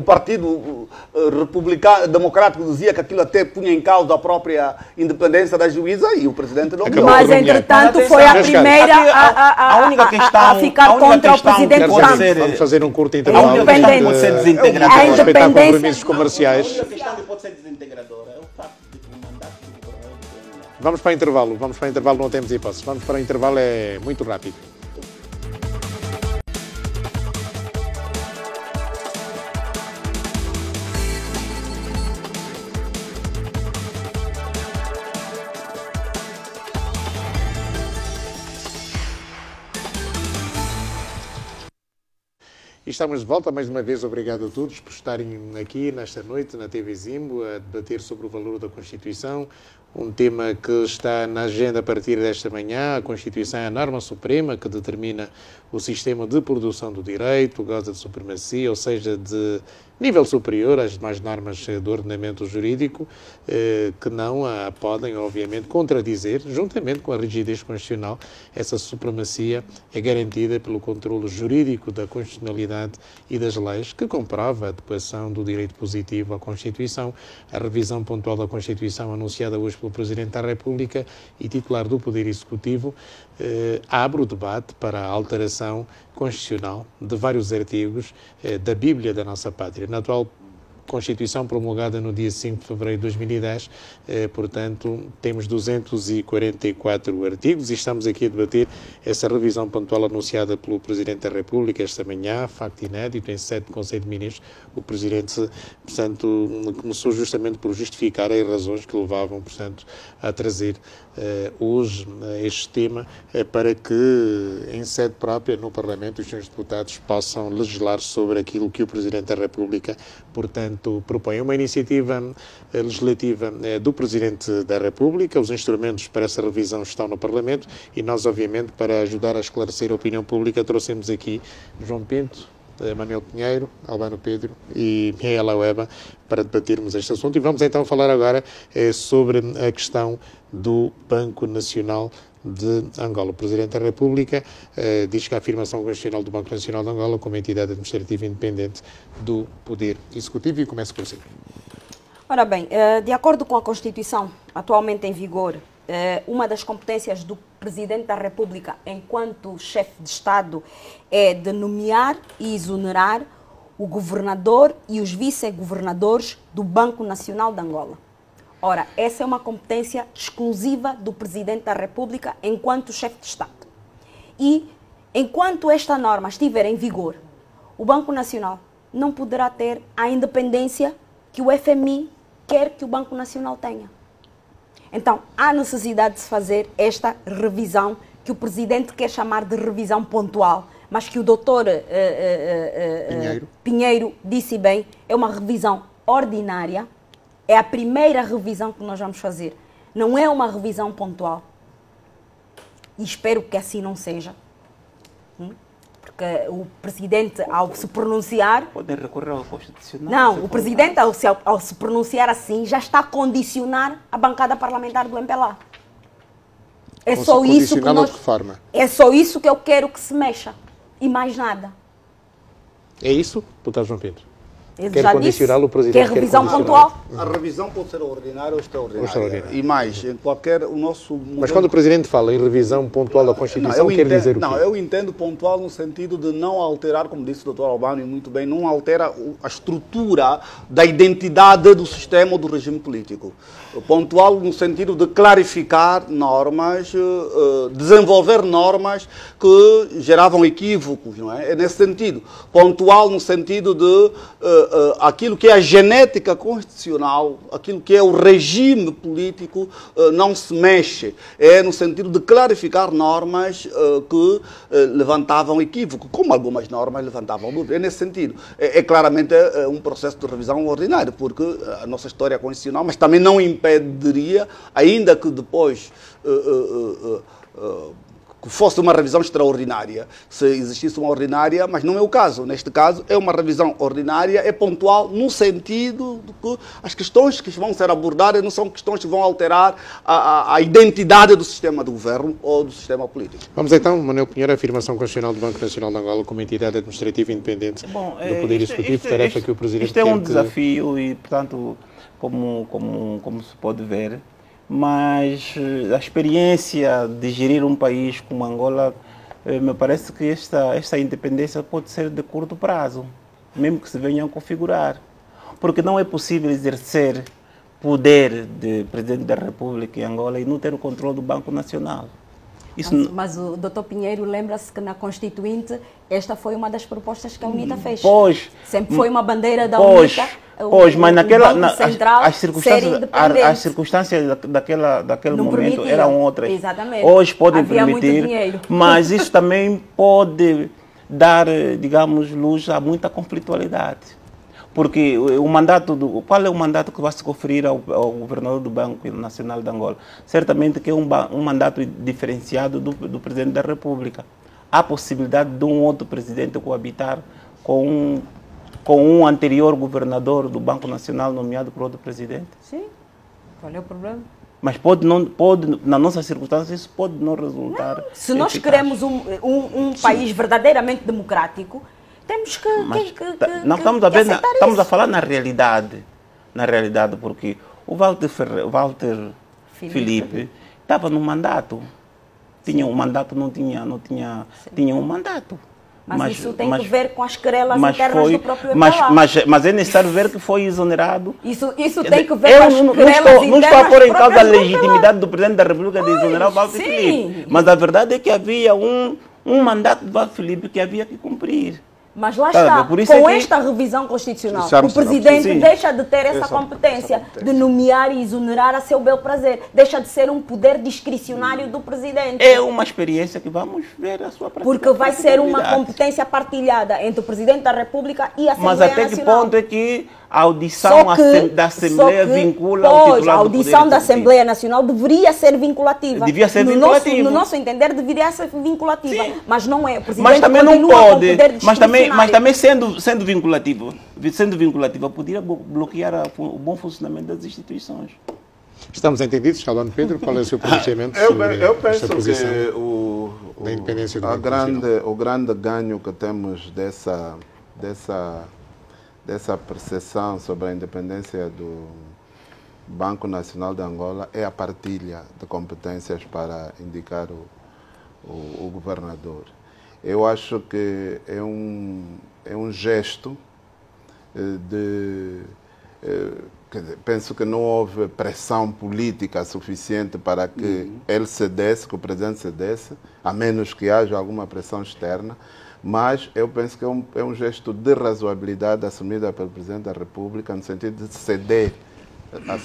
Partido Republicano Democrático dizia que aquilo até punha em causa a própria independência da juíza e o presidente não viu. Mas, entretanto, foi a primeira a ficar contra o presidente Trump. Vamos fazer um curto intervalo. A independência pode ser desintegradora. A respeitar compromissos comerciais. A questão que pode ser desintegradora é o facto de que o mandato do governador... Vamos para o intervalo, não temos hipótese. Vamos para o intervalo, é muito rápido. E estamos de volta, mais uma vez, obrigado a todos por estarem aqui nesta noite na TV Zimbo a debater sobre o valor da Constituição, um tema que está na agenda a partir desta manhã. A Constituição é a norma suprema que determina o sistema de produção do direito, goza de supremacia, ou seja, de nível superior às demais normas do ordenamento jurídico, que não a podem, obviamente, contradizer, juntamente com a rigidez constitucional. Essa supremacia é garantida pelo controle jurídico da constitucionalidade e das leis, que comprova a adequação do direito positivo à Constituição. A revisão pontual da Constituição, anunciada hoje pelo Presidente da República e titular do Poder Executivo, abre o debate para a alteração constitucional de vários artigos da Bíblia da nossa pátria. Na atual Constituição promulgada no dia 5 de fevereiro de 2010, portanto, temos 244 artigos e estamos aqui a debater essa revisão pontual anunciada pelo Presidente da República esta manhã, facto inédito, em sede do Conselho de Ministros. O Presidente, portanto, começou justamente por justificar as razões que levavam, portanto, a trazer hoje este tema para que, em sede própria, no Parlamento, os senhores deputados possam legislar sobre aquilo que o Presidente da República, portanto, propõe. Uma iniciativa legislativa do Presidente da República. Os instrumentos para essa revisão estão no Parlamento e nós, obviamente, para ajudar a esclarecer a opinião pública, trouxemos aqui João Pinto, Manuel Pinheiro, Albano Pedro e Mihaela Weba, para debatermos este assunto. E vamos então falar agora sobre a questão do Banco Nacional de Angola. O Presidente da República diz que a afirmação constitucional do Banco Nacional de Angola como entidade administrativa independente do Poder Executivo, e começo por si. Ora bem, de acordo com a Constituição atualmente em vigor, uma das competências do Presidente da República enquanto chefe de Estado é de nomear e exonerar o governador e os vice-governadores do Banco Nacional de Angola. Ora, essa é uma competência exclusiva do Presidente da República enquanto chefe de Estado. E, enquanto esta norma estiver em vigor, o Banco Nacional não poderá ter a independência que o FMI quer que o Banco Nacional tenha. Então, há necessidade de se fazer esta revisão que o Presidente quer chamar de revisão pontual, mas que o doutor Pinheiro disse bem, é uma revisão ordinária. É a primeira revisão que nós vamos fazer. Não é uma revisão pontual. E espero que assim não seja. Porque o Presidente, ao se pronunciar... Podem recorrer ao Constitucional. Não, o Presidente, ao se pronunciar assim, já está a condicionar a bancada parlamentar do MPLA. É só isso que nós... É só isso que eu quero que se mexa. E mais nada. É isso, deputado João Pedro? Ele já disse que é revisão pontual. A revisão pode ser ordinária ou extraordinária. E mais, em qualquer... Mas quando o Presidente fala em revisão pontual da Constituição, quer dizer o quê? Não, eu entendo pontual no sentido de não alterar, como disse o Dr. Albano, e muito bem, não altera a estrutura da identidade do sistema ou do regime político. Pontual no sentido de clarificar normas, desenvolver normas que geravam equívocos, não é? É nesse sentido. Pontual no sentido de aquilo que é a genética constitucional, aquilo que é o regime político, não se mexe. É no sentido de clarificar normas que levantavam equívoco, como algumas normas levantavam dúvidas. É nesse sentido. É claramente um processo de revisão ordinário, porque a nossa história é constitucional, mas também não impediria, ainda que depois que fosse uma revisão extraordinária, se existisse uma ordinária, mas não é o caso. Neste caso, é uma revisão ordinária, é pontual no sentido de que as questões que vão ser abordadas não são questões que vão alterar a identidade do sistema de governo ou do sistema político. Vamos então, Manuel Pinheiro, a afirmação constitucional do Banco Nacional de Angola como entidade administrativa independente do Poder Executivo, tarefa que o Presidente Isto é um desafio e, portanto, como se pode ver, mas a experiência de gerir um país como Angola, me parece que esta independência pode ser de curto prazo, mesmo que se venham a configurar. Porque não é possível exercer poder de Presidente da República em Angola e não ter o controle do Banco Nacional. Mas o Dr. Pinheiro lembra-se que na Constituinte esta foi uma das propostas que a UNITA fez. Sempre foi uma bandeira da UNITA. Mas as circunstâncias daquele momento eram outras. Exatamente. Hoje podem permitir, mas isso também pode dar, digamos, luz a muita conflitualidade. Porque o mandato qual é o mandato que vai se conferir ao governador do Banco Nacional de Angola? Certamente que é um mandato diferenciado do Presidente da República. Há possibilidade de um outro presidente coabitar com um anterior governador do Banco Nacional nomeado por outro presidente? Sim. Qual é o problema? Mas na nossa circunstância, isso pode não resultar. Não. Se nós queremos um país verdadeiramente democrático, temos que não estamos a ver, estamos a falar na realidade, porque o Walter Filipe estava no mandato, tinha um mandato, tinha um mandato. Mas isso tem que ver com as querelas internas do próprio MPLA. Mas é necessário ver que foi exonerado. Isso tem que ver com as querelas internas. Não estou a pôr em causa a legitimidade do Presidente da República de exonerar o Walter Filipe. Mas a verdade é que havia um mandato do Walter Filipe que havia que cumprir. Mas lá está, com esta revisão constitucional, o Presidente deixa de ter essa competência de nomear e exonerar a seu bel prazer. Deixa de ser um poder discricionário do Presidente. É uma experiência que vamos ver a sua prática. Porque vai ser uma competência partilhada entre o Presidente da República e a Assembleia Nacional. Mas até que ponto é que a audição da Assembleia vincula o titular a audição da Assembleia Nacional deveria ser vinculativa. Devia ser vinculativa. No nosso entender, deveria ser vinculativa. Sim. Mas não é. O presidente mas também não pode. Mas também sendo vinculativa, poderia bloquear o bom funcionamento das instituições. Estamos entendidos, Salvador Pedro? Qual é o seu pronunciamento? Eu penso que da independência do o grande ganho que temos dessa percepção sobre a independência do Banco Nacional de Angola é a partilha de competências para indicar o governador. Eu acho que é um gesto penso que não houve pressão política suficiente para que ele cedesse, que o presidente cedesse, a menos que haja alguma pressão externa. Mas eu penso que é um gesto de razoabilidade assumida pelo Presidente da República, no sentido de ceder a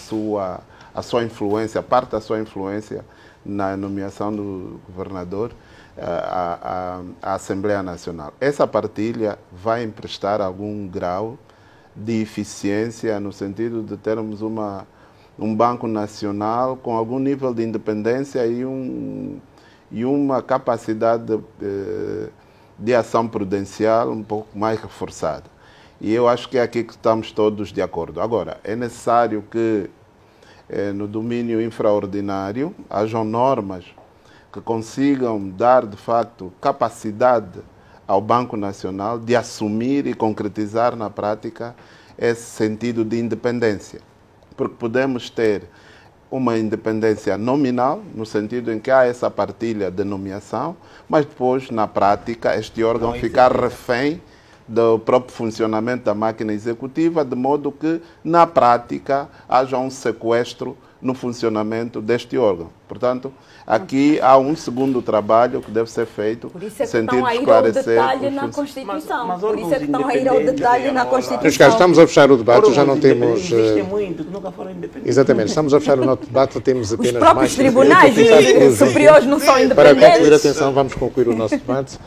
sua influência, parte da sua influência na nomeação do governador à Assembleia Nacional. Essa partilha vai emprestar algum grau de eficiência, no sentido de termos um Banco Nacional com algum nível de independência e uma capacidade de ação prudencial um pouco mais reforçada. E eu acho que é aqui que estamos todos de acordo. Agora, é necessário que no domínio infraordinário hajam normas que consigam dar, de facto, capacidade ao Banco Nacional de assumir e concretizar na prática esse sentido de independência. Porque podemos ter uma independência nominal, no sentido em que há essa partilha de nomeação, mas depois, na prática, este órgão ficar refém do próprio funcionamento da máquina executiva, de modo que, na prática, haja um sequestro no funcionamento deste órgão. Portanto, aqui há um segundo trabalho que deve ser feito, por isso é no sentido de esclarecer ao detalhe na Constituição. Por isso é que estão a ir ao detalhe na Constituição. Estamos a fechar o debate, já não temos... Existem muito, que nunca foram independentes. Exatamente, estamos a fechar o nosso debate, temos apenas os próprios mais... tribunais superiores não são independentes. Para concluir, atenção, vamos concluir o nosso debate.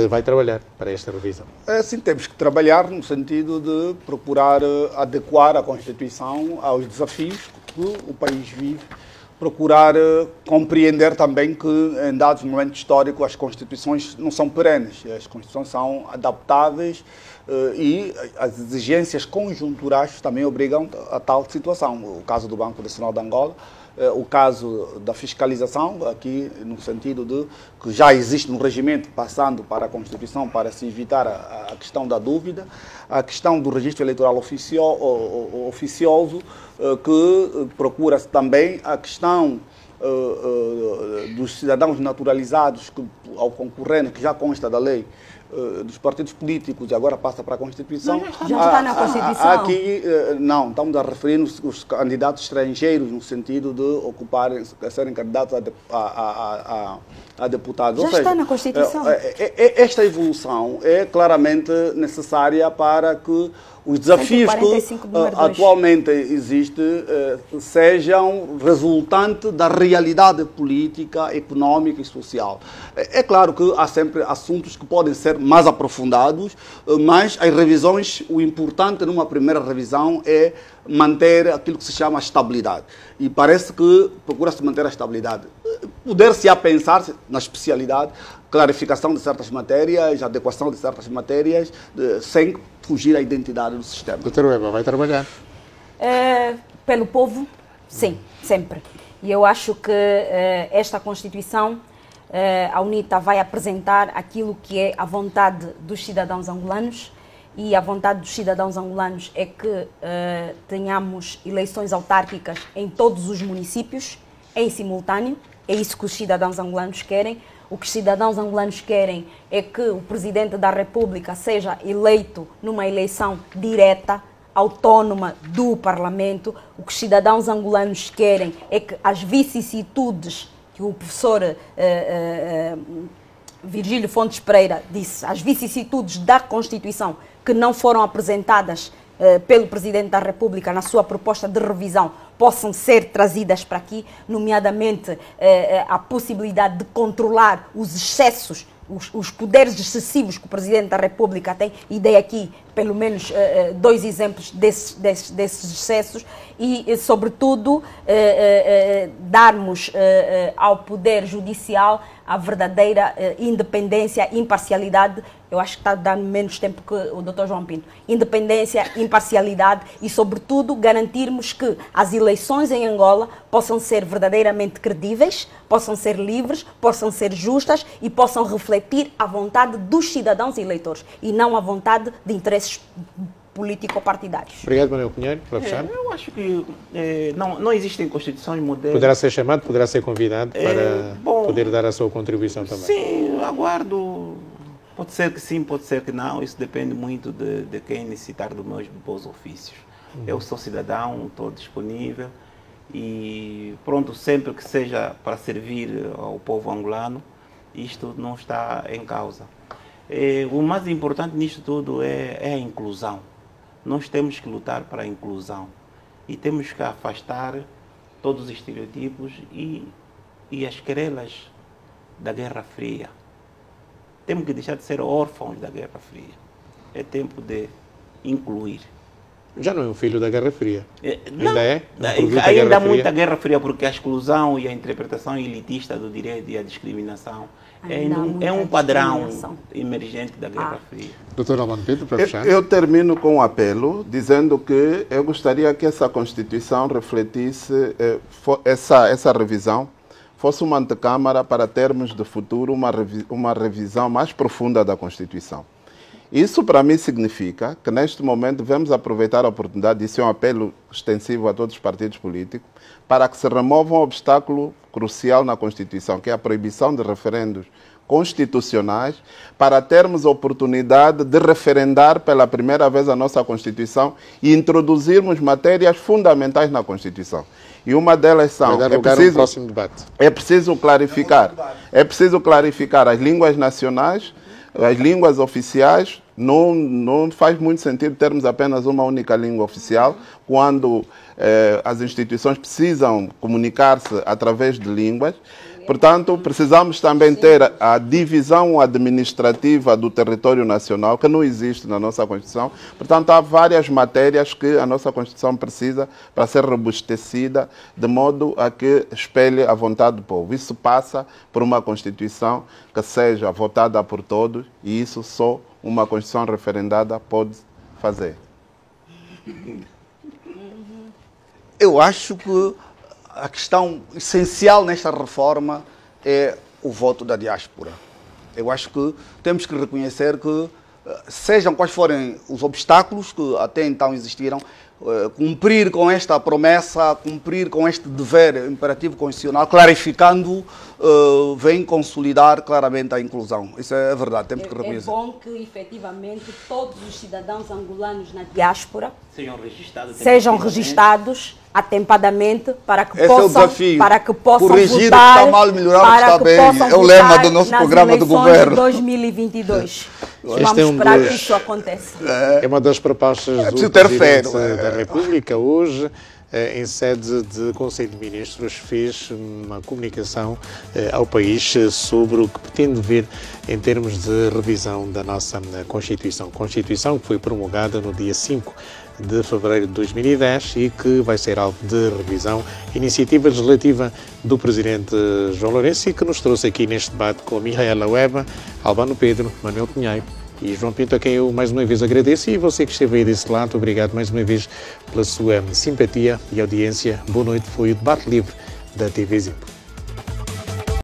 Vai trabalhar para esta revisão? Sim, temos que trabalhar no sentido de procurar adequar a Constituição aos desafios que o país vive, procurar compreender também que em dados momentos históricos as Constituições não são perenes, as Constituições são adaptáveis e as exigências conjunturais também obrigam a tal situação. O caso do Banco Nacional de Angola, o caso da fiscalização, aqui no sentido de que já existe um regimento passando para a Constituição para se evitar a questão da dúvida, a questão do registro eleitoral oficioso, que procura-se também a questão dos cidadãos naturalizados que, ao concorrerem, que já consta da lei, dos partidos políticos e agora passa para a Constituição. Já está na Constituição? Aqui, não, estamos a referir os candidatos estrangeiros no sentido de ocuparem, serem candidatos a deputados. Já está na Constituição? Esta evolução é claramente necessária para que os desafios que atualmente existem sejam resultante da realidade política, económica e social. É claro que há sempre assuntos que podem ser mais aprofundados, mas as revisões, o importante numa primeira revisão é manter aquilo que se chama estabilidade. E parece que procura-se manter a estabilidade. Poder-se-á pensar na especialidade, clarificação de certas matérias, adequação de certas matérias, sem fugir à identidade do sistema. Doutor Eva, vai trabalhar? Pelo povo, sim, sempre. E eu acho que esta Constituição, a UNITA vai apresentar aquilo que é a vontade dos cidadãos angolanos, e a vontade dos cidadãos angolanos é que tenhamos eleições autárquicas em todos os municípios, em simultâneo. É isso que os cidadãos angolanos querem. O que os cidadãos angolanos querem é que o Presidente da República seja eleito numa eleição direta, autónoma do Parlamento. O que os cidadãos angolanos querem é que as vicissitudes que o professor Virgílio Fontes Pereira disse, as vicissitudes da Constituição que não foram apresentadas pelo Presidente da República na sua proposta de revisão possam ser trazidas para aqui, nomeadamente a possibilidade de controlar os excessos os poderes excessivos que o Presidente da República tem, e dei aqui pelo menos 2 exemplos desses excessos, e sobretudo darmos ao Poder Judicial a verdadeira independência, imparcialidade. Eu acho que está dando menos tempo que o Dr. João Pinto. Independência, imparcialidade e, sobretudo, garantirmos que as eleições em Angola possam ser verdadeiramente credíveis, possam ser livres, possam ser justas e possam refletir a vontade dos cidadãos eleitores e não a vontade de interesses político-partidários. Obrigado, Manuel Pinheiro, para fechar. Eu acho que não existem constituições modernas. Poderá ser chamado, poderá ser convidado para poder dar a sua contribuição também. Sim, aguardo. Pode ser que sim, pode ser que não. Isso depende muito de quem necessitar dos meus bons ofícios. Eu sou cidadão, estou disponível e pronto, sempre que seja para servir ao povo angolano, isto não está em causa. O mais importante nisto tudo é a inclusão. Nós temos que lutar para a inclusão e temos que afastar todos os estereotipos e as querelas da Guerra Fria. Temos que deixar de ser órfãos da Guerra Fria. É tempo de incluir. Já não é um filho da Guerra Fria. Não, ainda é? Ainda há muita Guerra Fria, porque a exclusão e a interpretação elitista do direito e a discriminação é um padrão emergente da Guerra Fria. Dr. Albano Pinto, para fechar. Eu termino com um apelo, dizendo que eu gostaria que essa Constituição refletisse, essa revisão, fosse uma antecâmara para termos de futuro uma revisão mais profunda da Constituição. Isso, para mim, significa que, neste momento, devemos aproveitar a oportunidade, isso é um apelo extensivo a todos os partidos políticos, para que se remova um obstáculo crucial na Constituição, que é a proibição de referendos constitucionais, para termos a oportunidade de referendar pela primeira vez a nossa Constituição e introduzirmos matérias fundamentais na Constituição. E uma delas são... Vai dar lugar ao próximo debate. É preciso clarificar as línguas nacionais, as línguas oficiais. Não faz muito sentido termos apenas uma única língua oficial quando as instituições precisam comunicar-se através de línguas. Portanto, precisamos também ter a divisão administrativa do território nacional, que não existe na nossa Constituição. Portanto, há várias matérias que a nossa Constituição precisa para ser robustecida, de modo a que espelhe a vontade do povo. Isso passa por uma Constituição que seja votada por todos, e isso só uma Constituição referendada pode fazer. Eu acho que a questão essencial nesta reforma é o voto da diáspora. Eu acho que temos que reconhecer que, sejam quais forem os obstáculos que até então existiram, cumprir com esta promessa, cumprir com este dever imperativo constitucional, clarificando, vem consolidar claramente a inclusão. Isso é verdade, temos que reconhecer. É bom que, efetivamente, todos os cidadãos angolanos na diáspora sejam registados atempadamente para que esse possam, é o desafio. Para que possam corrigir votar, o que está mal, melhorar o que está bem. É o lema do nosso programa do governo. De 2022. Vamos Este é esperar que isso aconteça. É uma das propostas do Presidente da República. Hoje, em sede de Conselho de Ministros, fez uma comunicação ao país sobre o que pretende ver em termos de revisão da nossa Constituição. Constituição que foi promulgada no dia 5 de fevereiro de 2010 e que vai ser alvo de revisão, iniciativa legislativa do Presidente João Lourenço, e que nos trouxe aqui neste debate com Mihaela Weba, Albano Pedro, Manuel Pinheiro e João Pinto, a quem eu mais uma vez agradeço, e você que esteve aí desse lado, obrigado mais uma vez pela sua simpatia e audiência. Boa noite, foi o Debate Livre da TV Zip.